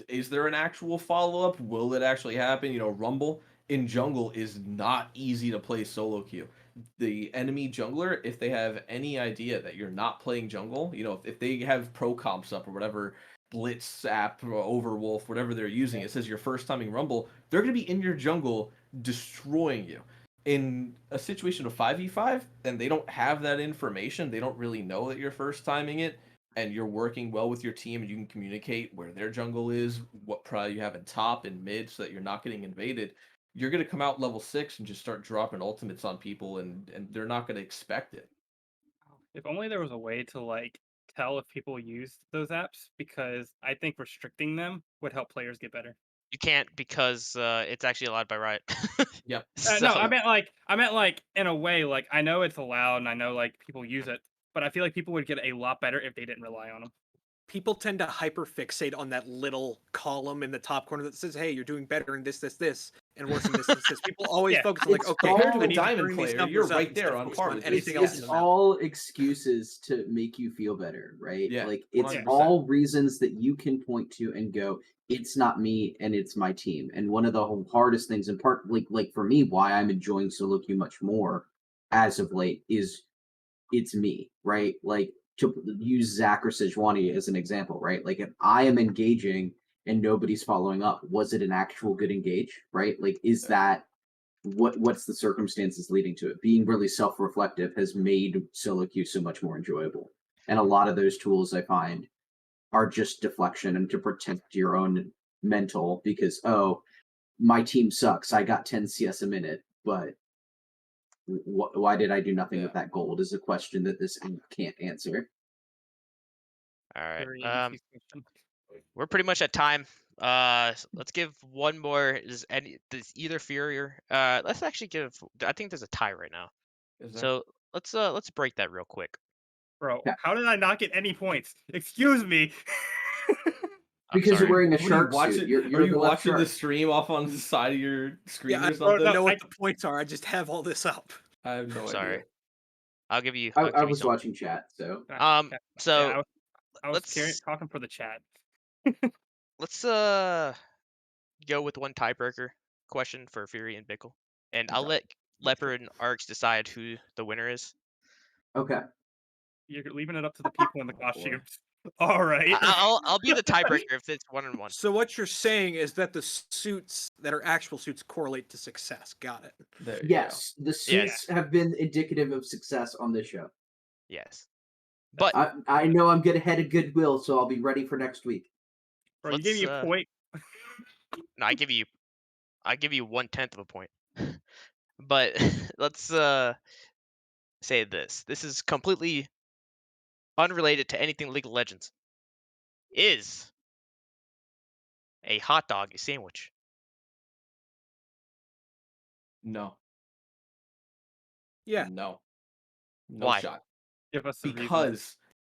F: is there an actual follow up? Will it actually happen? Rumble in jungle is not easy to play solo queue. The enemy jungler, if they have any idea that you're not playing jungle, if they have pro comps up or whatever, Blitz app or Overwolf, whatever they're using, it says you're first timing Rumble, they're going to be in your jungle destroying you. In a situation of 5v5, and they don't have that information, they don't really know that you're first timing it, and you're working well with your team and you can communicate where their jungle is, what probably you have in top and mid so that you're not getting invaded, you're going to come out level 6 and just start dropping ultimates on people and they're not going to expect it.
E: If only there was a way to like tell if people use those apps, because I think restricting them would help players get better.
H: You can't because it's actually allowed by Riot.
F: Yep.
H: So
E: No, I meant like in a way, like I know it's allowed and I know like people use it, but I feel like people would get a lot better if they didn't rely on them.
G: People tend to hyperfixate on that little column in the top corner that says, "Hey, you're doing better in this, and worse in this." People always
E: Yeah.
G: focus on like,
D: It's
G: "Okay,
D: all-
F: Compared to
G: I
F: a
G: need to
F: diamond
G: bring these
F: player, you're
G: numbers up
F: right there
G: instead of
F: on
G: focusing
F: par
G: on
F: with
G: anything else in
D: It's
G: the map."
D: all excuses to make you feel better, right?
F: Yeah,
D: Like it's
F: 100%.
D: all reasons that you can point to and go, it's not me and it's my team. And one of the hardest things, in part, like for me, why I'm enjoying solo queue much more as of late is it's me, right? Like to use Zach or Sejuani as an example, right? Like if I am engaging and nobody's following up, was it an actual good engage, right? Like is that what's the circumstances leading to it? Being really self-reflective has made solo queue so much more enjoyable. And a lot of those tools I find are just deflection and to protect your own mental because my team sucks. I got 10 CS a minute, but why did I do nothing
F: Yeah.
D: with that gold is a question that this app can't answer.
H: all right.
E: Very easy question.
H: We're pretty much at time. Let's give one more. Does either Fury or let's actually give. I think there's a tie right now.
F: Is there?
H: So let's break that real quick.
E: Bro,
D: Yeah.
E: how did I not get any points? Excuse me.
H: I'm
D: Because
H: sorry.
D: you're wearing a
F: What are you
D: shark
F: watching?
D: suit. You're
F: Are you
D: the left
F: watching the
D: shark.
F: stream off on the side of your screen
G: Yeah, I
F: or something?
G: don't
E: no,
G: know what
E: I-
G: the points are. I just have all this up.
F: I have no
H: Sorry.
F: idea.
H: I'll give you.
D: I,
H: I'll
D: I
H: give you
D: was
H: some.
D: watching chat, so
E: Okay.
H: So
E: Yeah, I was
H: let's
E: talking for the chat.
H: let's go with one tiebreaker question for Fury and Bickle, and I'll let Leopard and Arcs decide who the winner is.
D: okay.
E: You're leaving it up to the people in the
F: Oh, boy.
E: costumes. All right.
H: I'll be the tiebreaker if it's 1-1.
G: So what you're saying is that the suits that are actual suits correlate to success. Got it.
F: There you go.
D: Yes, the
H: Yes.
D: suits have been indicative of success on this show.
H: Yes. But
D: I know I'm gonna head of goodwill, so I'll be ready for next week.
E: Bro, you gave me
H: let's,
E: a point.
H: no, I give you 1/10 of a point. But let's say this. This is completely unrelated to anything League of Legends. Is a hot dog a sandwich?
F: No,
G: Yeah.
F: no
H: Why?
F: shot.
E: Give us a reason.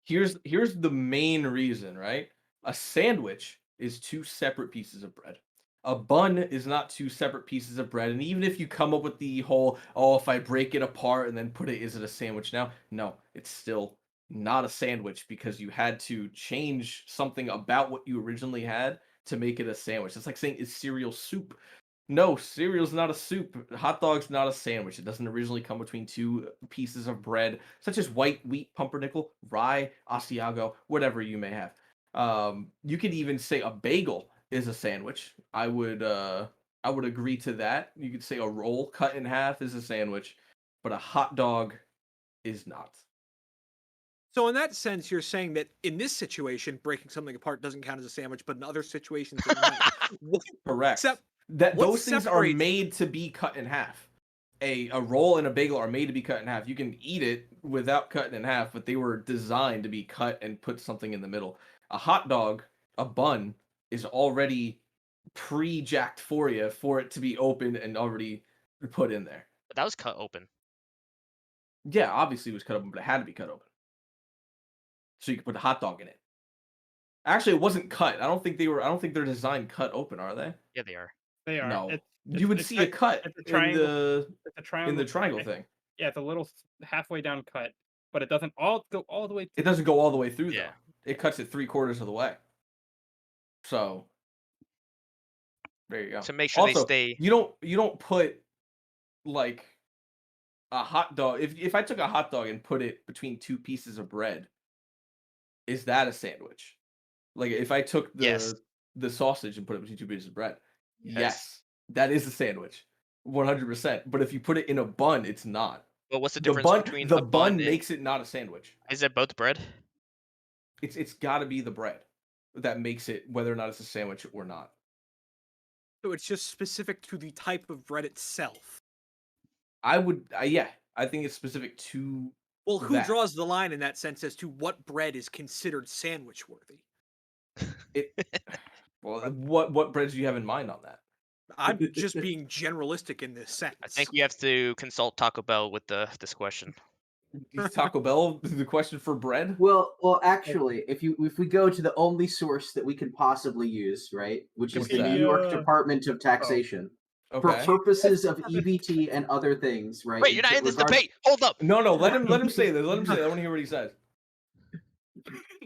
F: Because here's the main reason, right? A sandwich is two separate pieces of bread. A bun is not two separate pieces of bread. And even if you come up with the whole, oh, if I break it apart and then put it, is it a sandwich now? No, it's still not a sandwich because you had to change something about what you originally had to make it a sandwich. It's like saying, is cereal soup? No, cereal's not a soup. Hot dog's not a sandwich. It doesn't originally come between two pieces of bread, such as white wheat, pumpernickel, rye, Asiago, whatever you may have. You could even say a bagel is a sandwich. I would agree to that. You could say a roll cut in half is a sandwich, but a hot dog is not.
G: So in that sense, you're saying that in this situation, breaking something apart doesn't count as a sandwich, but in other situations, it might. What-
F: Correct.
G: Except
F: That
G: what
F: those things are
G: separates-
F: made to be cut in half. A roll and a bagel are made to be cut in half. You can eat it without cutting in half, but they were designed to be cut and put something in the middle. A hot dog, a bun, is already pre-jacked for you for it to be opened and already put in there.
H: But that was cut open.
F: Yeah, obviously it was cut open, but it had to be cut open. So you could put a hot dog in it. Actually, it wasn't cut. I don't think they're designed cut open, are they?
H: Yeah, they are.
E: They are.
F: No.
E: It's
F: You would
E: it's
F: see a cut
E: it's a
F: in
E: triangle. It's a
F: the
E: triangle.
F: triangle
E: it-
F: thing.
E: Yeah, it's a little halfway down cut, but it doesn't go all the way.
F: It doesn't go all the way through
H: Yeah.
F: though. It cuts it 3/4 of the way. So there you go.
H: To make sure they
F: Also,
H: stay.
F: you don't put like a hot dog. If I took a hot dog and put it between two pieces of bread, is that a sandwich? Like if I took
H: Yes.
F: the sausage and put it between two pieces of bread,
H: Yes.
F: yes, that is a sandwich, 100%. But if you put it in a bun, it's not.
H: But what's the
F: The
H: difference
F: bun
H: between
F: the
H: a
F: bun
H: and-
F: makes it not a sandwich.
H: Is it both bread?
F: It's got to be the bread that makes it whether or not it's a sandwich or not.
G: So it's just specific to the type of bread itself.
F: Yeah, I think it's specific to
G: Well, who
F: that.
G: draws the line in that sense as to what bread is considered sandwich worthy?
F: it. Well, what breads do you have in mind on that?
G: I'm just being generalistic in this sense.
H: I think we have to consult Taco Bell with this question.
F: Is Taco Bell the question for bread?
D: Well, actually, if we go to the only source that we can possibly use, right, which is
F: What's
D: the
F: that?
D: New York
E: Wikipedia.
D: Department of Taxation, for
F: Okay.
D: purposes of EBT and other things, right?
H: Wait, you're not in this
D: regard-
H: debate. Hold up.
F: No, let him say this. Let him say that. I want to hear what he says.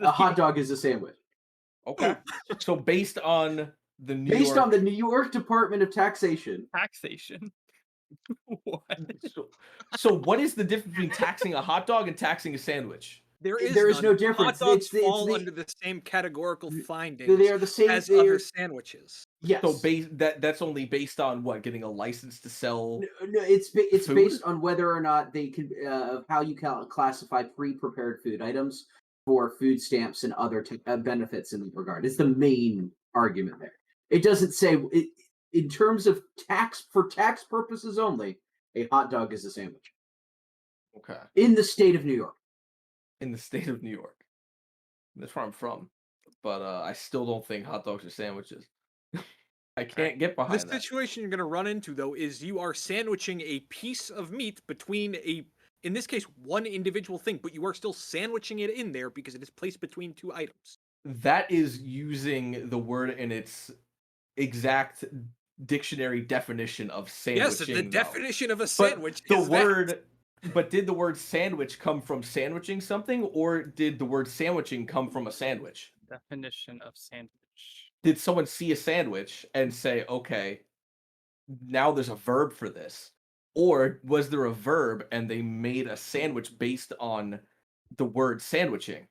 D: A hot dog is a sandwich.
F: Okay. So based on the
D: Based on the New York Department of Taxation.
E: Taxation. What?
F: So what is the difference between taxing a hot dog and taxing a sandwich?
G: There
D: There is
G: none.
D: no difference.
G: Hot dogs
D: It's
G: fall
D: the-
G: under the same categorical findings
D: They are the same
G: as
D: they're-
G: other sandwiches.
D: Yes.
F: So that's only based on what? Getting a license to sell.
D: No, it's
F: food?
D: based on whether or not they can how you can classify pre-prepared food items for food stamps and other benefits in that regard. It's the main argument there. It doesn't say in terms of tax purposes only. A hot dog is a sandwich
F: Okay.
D: in the state of New York.
F: In the state of New York. That's where I'm from. But I still don't think hot dogs are sandwiches. I can't get
G: The
F: behind that.
G: situation you're going to run into, though, is you are sandwiching a piece of meat between in this case, one individual thing, but you are still sandwiching it in there because it is placed between two items.
F: That is using the word in its exact dictionary definition of
G: Yes,
F: sandwiching.
G: the
F: though.
G: definition of a
F: But
G: sandwich
F: the
G: is that.
F: word but did the word sandwich come from sandwiching something, or did the word sandwiching come from a sandwich?
E: Definition of sandwich.
F: Did someone see a sandwich and say, okay, now there's a verb for this? Or was there a verb and they made a sandwich based on the word sandwiching?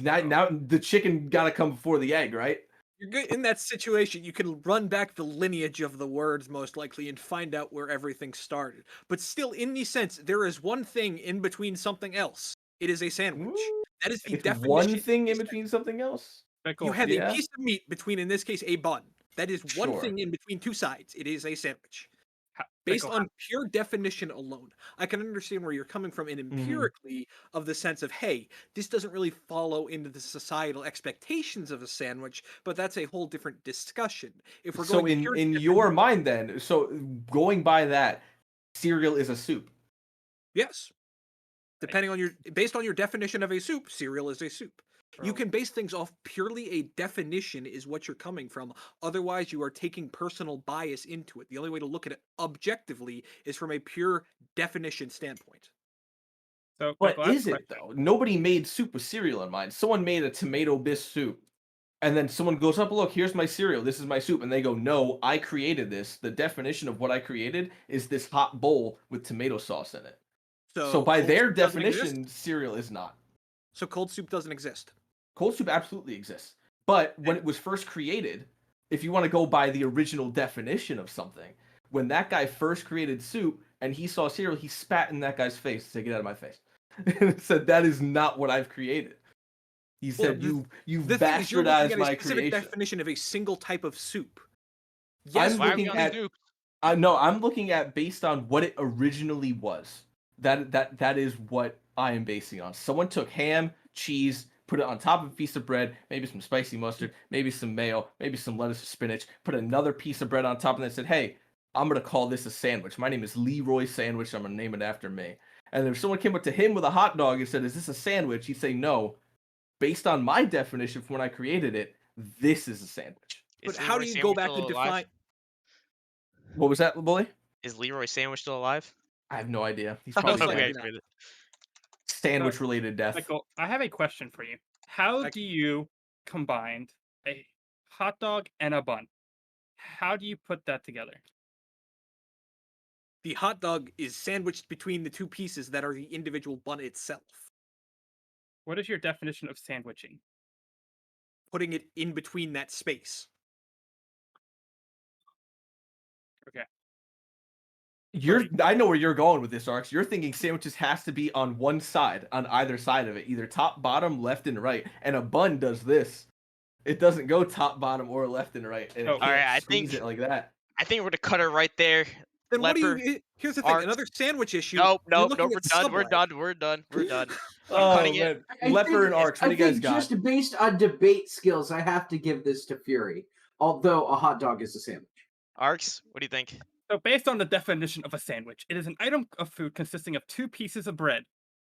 F: Because now the chicken got to come before the egg, right?
G: You're good in that situation. You can run back the lineage of the words most likely and find out where everything started. But still, in the sense, there is one thing in between something else. It is a sandwich.
F: Ooh,
G: That is the
F: it's one
G: definition.
F: thing in between something else.
G: You
E: Pickle.
G: have a
F: Yeah.
G: piece of meat between, in this case, a bun. That is one
F: Sure.
G: thing in between two sides. It is a sandwich.
E: Ha-
G: Based
E: pickle.
G: on pure definition alone, I can understand where you're coming from, and empirically, of the sense of, hey, this doesn't really follow into the societal expectations of a sandwich, but that's a whole different discussion. If we're
F: So
G: going
F: in
G: pure
F: your mind then, so going by that, cereal is a soup.
G: yes, depending on based on your definition of a soup, cereal is a soup. You
E: Bro.
G: can base things off purely a definition is what you're coming from. Otherwise, you are taking personal bias into it. The only way to look at it objectively is from a pure definition standpoint.
E: So,
F: But
E: Pickle, I have a
F: is it
E: question.
F: though? Nobody made soup with cereal in mind. Someone made a tomato bisque soup. And then someone goes up, look, here's my cereal. This is my soup. And they go, no, I created this. The definition of what I created is this hot bowl with tomato sauce in it. So by
G: cold
F: their
G: soup doesn't exist?
F: definition, cereal is not.
G: So cold soup doesn't exist.
F: Cold soup absolutely exists. But when it was first created, if you want to go by the original definition of something, when that guy first created soup and he saw cereal, he spat in that guy's face to say, get out of my face. And said, that is not what I've created. He said, you've
G: The thing is, you're looking
F: bastardized
G: at a
F: my
G: specific
F: creation.
G: definition of a single type of soup. Yes,
F: I'm looking at no, I'm looking at based on what it originally was. That is what I am basing on. Someone took ham, cheese, put it on top of a piece of bread, maybe some spicy mustard, maybe some mayo, maybe some lettuce or spinach, put another piece of bread on top, and they said, hey, I'm gonna call this a sandwich. My name is Leroy Sandwich. I'm gonna name it after me. And if someone came up to him with a hot dog and said, is this a sandwich? He'd say, no. Based on my definition from when I created it, this is a sandwich.
G: but
H: Is
G: how do
H: Leroy
G: you go
H: Sandwich
G: back
H: still
G: and
H: alive?
G: define?
F: What was that, bully?
H: Is Leroy Sandwich still alive?
F: I have no idea. He's
G: Most
F: probably
H: Okay,
G: likely
F: dead.
G: not.
H: good.
F: Sandwich related death.
E: Pickle, I have a question for you. How
G: Like-
E: do you combine a hot dog and a bun? How do you put that together?
G: The hot dog is sandwiched between the two pieces that are the individual bun itself.
E: What is your definition of sandwiching?
G: Putting it in between that space.
E: Okay.
F: I know where you're going with this, Arx. You're thinking sandwiches has to be on one side, on either side of it, either top, bottom, left, and right. And a bun does this. It doesn't go top, bottom, or left and right. And
E: Oh.
F: it can't
H: Alright, I
F: squeeze
H: think-
F: it like that.
H: I think we're gonna cut her right there.
G: Then what do
H: Leper,
G: you? Here's the thing.
H: Arx.
G: Another sandwich issue.
H: Nope,
G: you're
H: nope,
G: looking
H: nope. We're
G: at
H: done. We're
G: Subway.
H: done. We're done. We're done. I'm
F: Oh
H: cutting it.
F: man, Leper and Arx, what do you guys got?
D: Just based on debate skills, I have to give this to Fury. Although a hot dog is a sandwich.
H: Arx, what do you think?
E: So, based on the definition of a sandwich, it is an item of food consisting of two pieces of bread.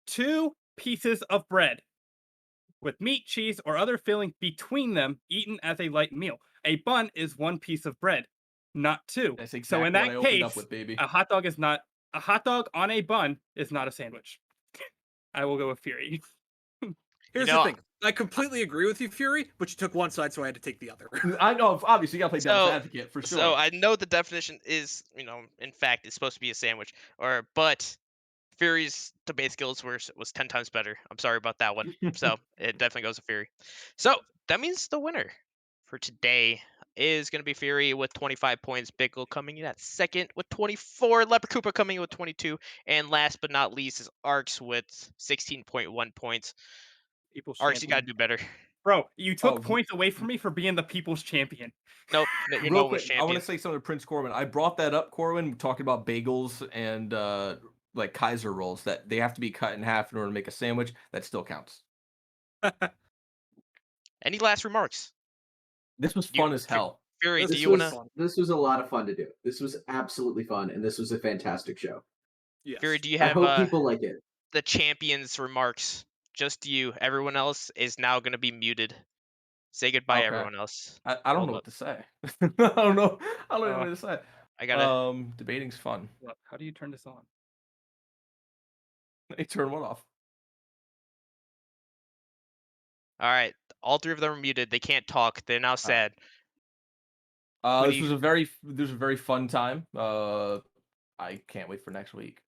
E: 2 pieces of bread with meat, cheese, or other filling between them, eaten as a light meal. A bun is 1 piece of bread, not 2.
F: That's exactly
E: So in
F: what I
E: that
F: opened up
E: case,
F: with, baby.
E: a hot dog is not a hot dog on a bun is not a sandwich. I will go with Fury.
G: Here's
H: know,
G: the thing. I completely agree with you, Fury, but you took one side, so I had to take the other.
F: I know, obviously, you gotta play devil's
H: So-
F: advocate for sure.
H: So I know the definition is, in fact, it's supposed to be a sandwich, but Fury's debate skills was 10 times better. I'm sorry about that one. So it definitely goes to Fury. So that means the winner for today is going to be Fury with 25 points. Bickle coming in at second with 24. Leper Cooper coming in with 22. And last but not least is Arx with 16.1 points.
E: People's
H: Arx, you got to
E: champion.
H: do better.
E: Bro, you took
F: Oh,
E: points away from me for being the people's champion.
H: Nope, you're
F: Real
H: no one's
F: quick, I want
H: champion.
F: to say something to Prince Corwin. I brought that up, Corwin, talking about bagels and like Kaiser rolls that they have to be cut in half in order to make a sandwich. That still counts.
H: Any last remarks?
F: This was
H: You-
F: fun as hell.
H: Fury,
G: This
H: do
D: This
H: you
D: was
H: want to?
D: this was a lot of fun to do. This was absolutely fun, and this was a fantastic show.
G: Yes.
H: Fury, do you
D: I
H: have
D: hope people like it.
H: the champions remarks? Just you. Everyone else is now going to be muted. Say goodbye,
F: Okay.
H: everyone else.
F: I don't
H: Hold
F: know
H: up.
F: what to say. I don't know. I don't know what to say.
H: I gotta.
F: Debating's fun.
E: Look, how do you turn this on?
F: Hey, turn what off?
H: All right, all 3 of them are muted. They can't talk. They're now sad. What do
F: This
H: you-
F: was a very fun time. I can't wait for next week.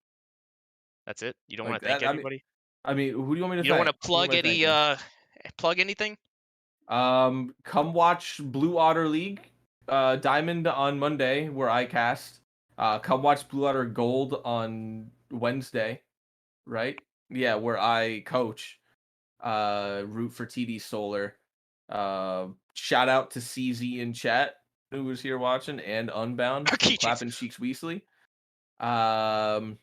H: That's it. You don't
F: Like
H: want to thank
F: that, I mean,
H: anybody.
F: I mean, who do you want me to
H: You don't
F: thank?
H: want to
F: Who am
H: plug
F: I
H: any
F: thanking?
H: Plug anything?
F: Come watch Blue Otter League, Diamond on Monday where I cast. Come watch Blue Otter Gold on Wednesday, right? Yeah, where I coach. Root for TD Solar. Shout out to CZ in chat who was here watching, and Unbound
H: Our
F: from
H: keychains.
F: Clapping Cheeks Weasley. I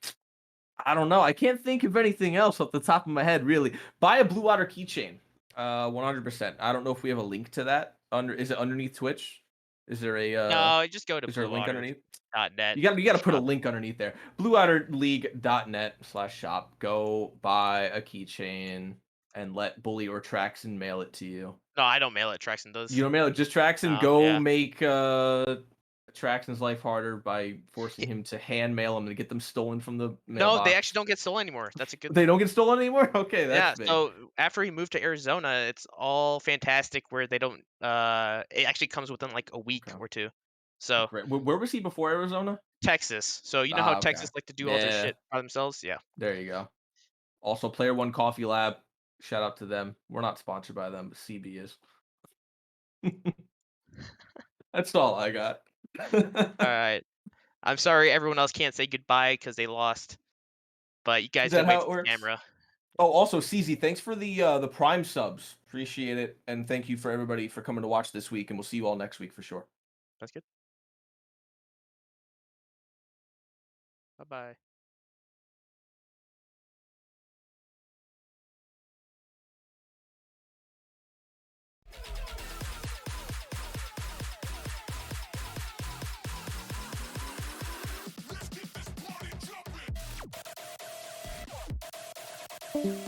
F: don't know. I can't think of anything else off the top of my head, really. Buy a Blue Otter keychain. 100%. I don't know if we have a link to that. Is it underneath Twitch? Is there a
H: No, just go to
F: is there a link underneath?
H: blueotter.net.
F: You gotta put a
H: shop.
F: link underneath there. BlueOtterLeague.net/shop. Go buy a keychain and let Bully or Traxon mail it to you.
H: No, I don't mail it. Traxon does.
F: You don't mail it, just Traxon.
H: No,
F: Go
H: yeah.
F: make Traxon's life harder by forcing him to hand mail them to get them stolen from the mailbox.
H: No, they actually don't get stolen anymore. That's a good.
F: They don't get stolen anymore? Okay,
H: Yeah,
F: that's big.
H: so after he moved to Arizona, it's all fantastic where they don't it actually comes within like a week
F: Okay.
H: or two. So
F: Great. Where was he before Arizona?
H: Texas. So you know how
F: Okay.
H: Texas like to do all their
F: Yeah.
H: shit by themselves? Yeah.
F: There you go. Also, Player One Coffee Lab. Shout out to them. We're not sponsored by them, but CB is. That's all I got.
H: All right. I'm sorry everyone else can't say goodbye because they lost. But you guys
F: Is that
H: can wait
F: how it
H: for the
F: works?
H: camera.
F: Oh, also, CZ, thanks for the Prime subs. Appreciate it, and thank you for everybody for coming to watch this week. And we'll see you all next week for sure.
H: That's good. Bye-bye.
A: Let's get this party jumping.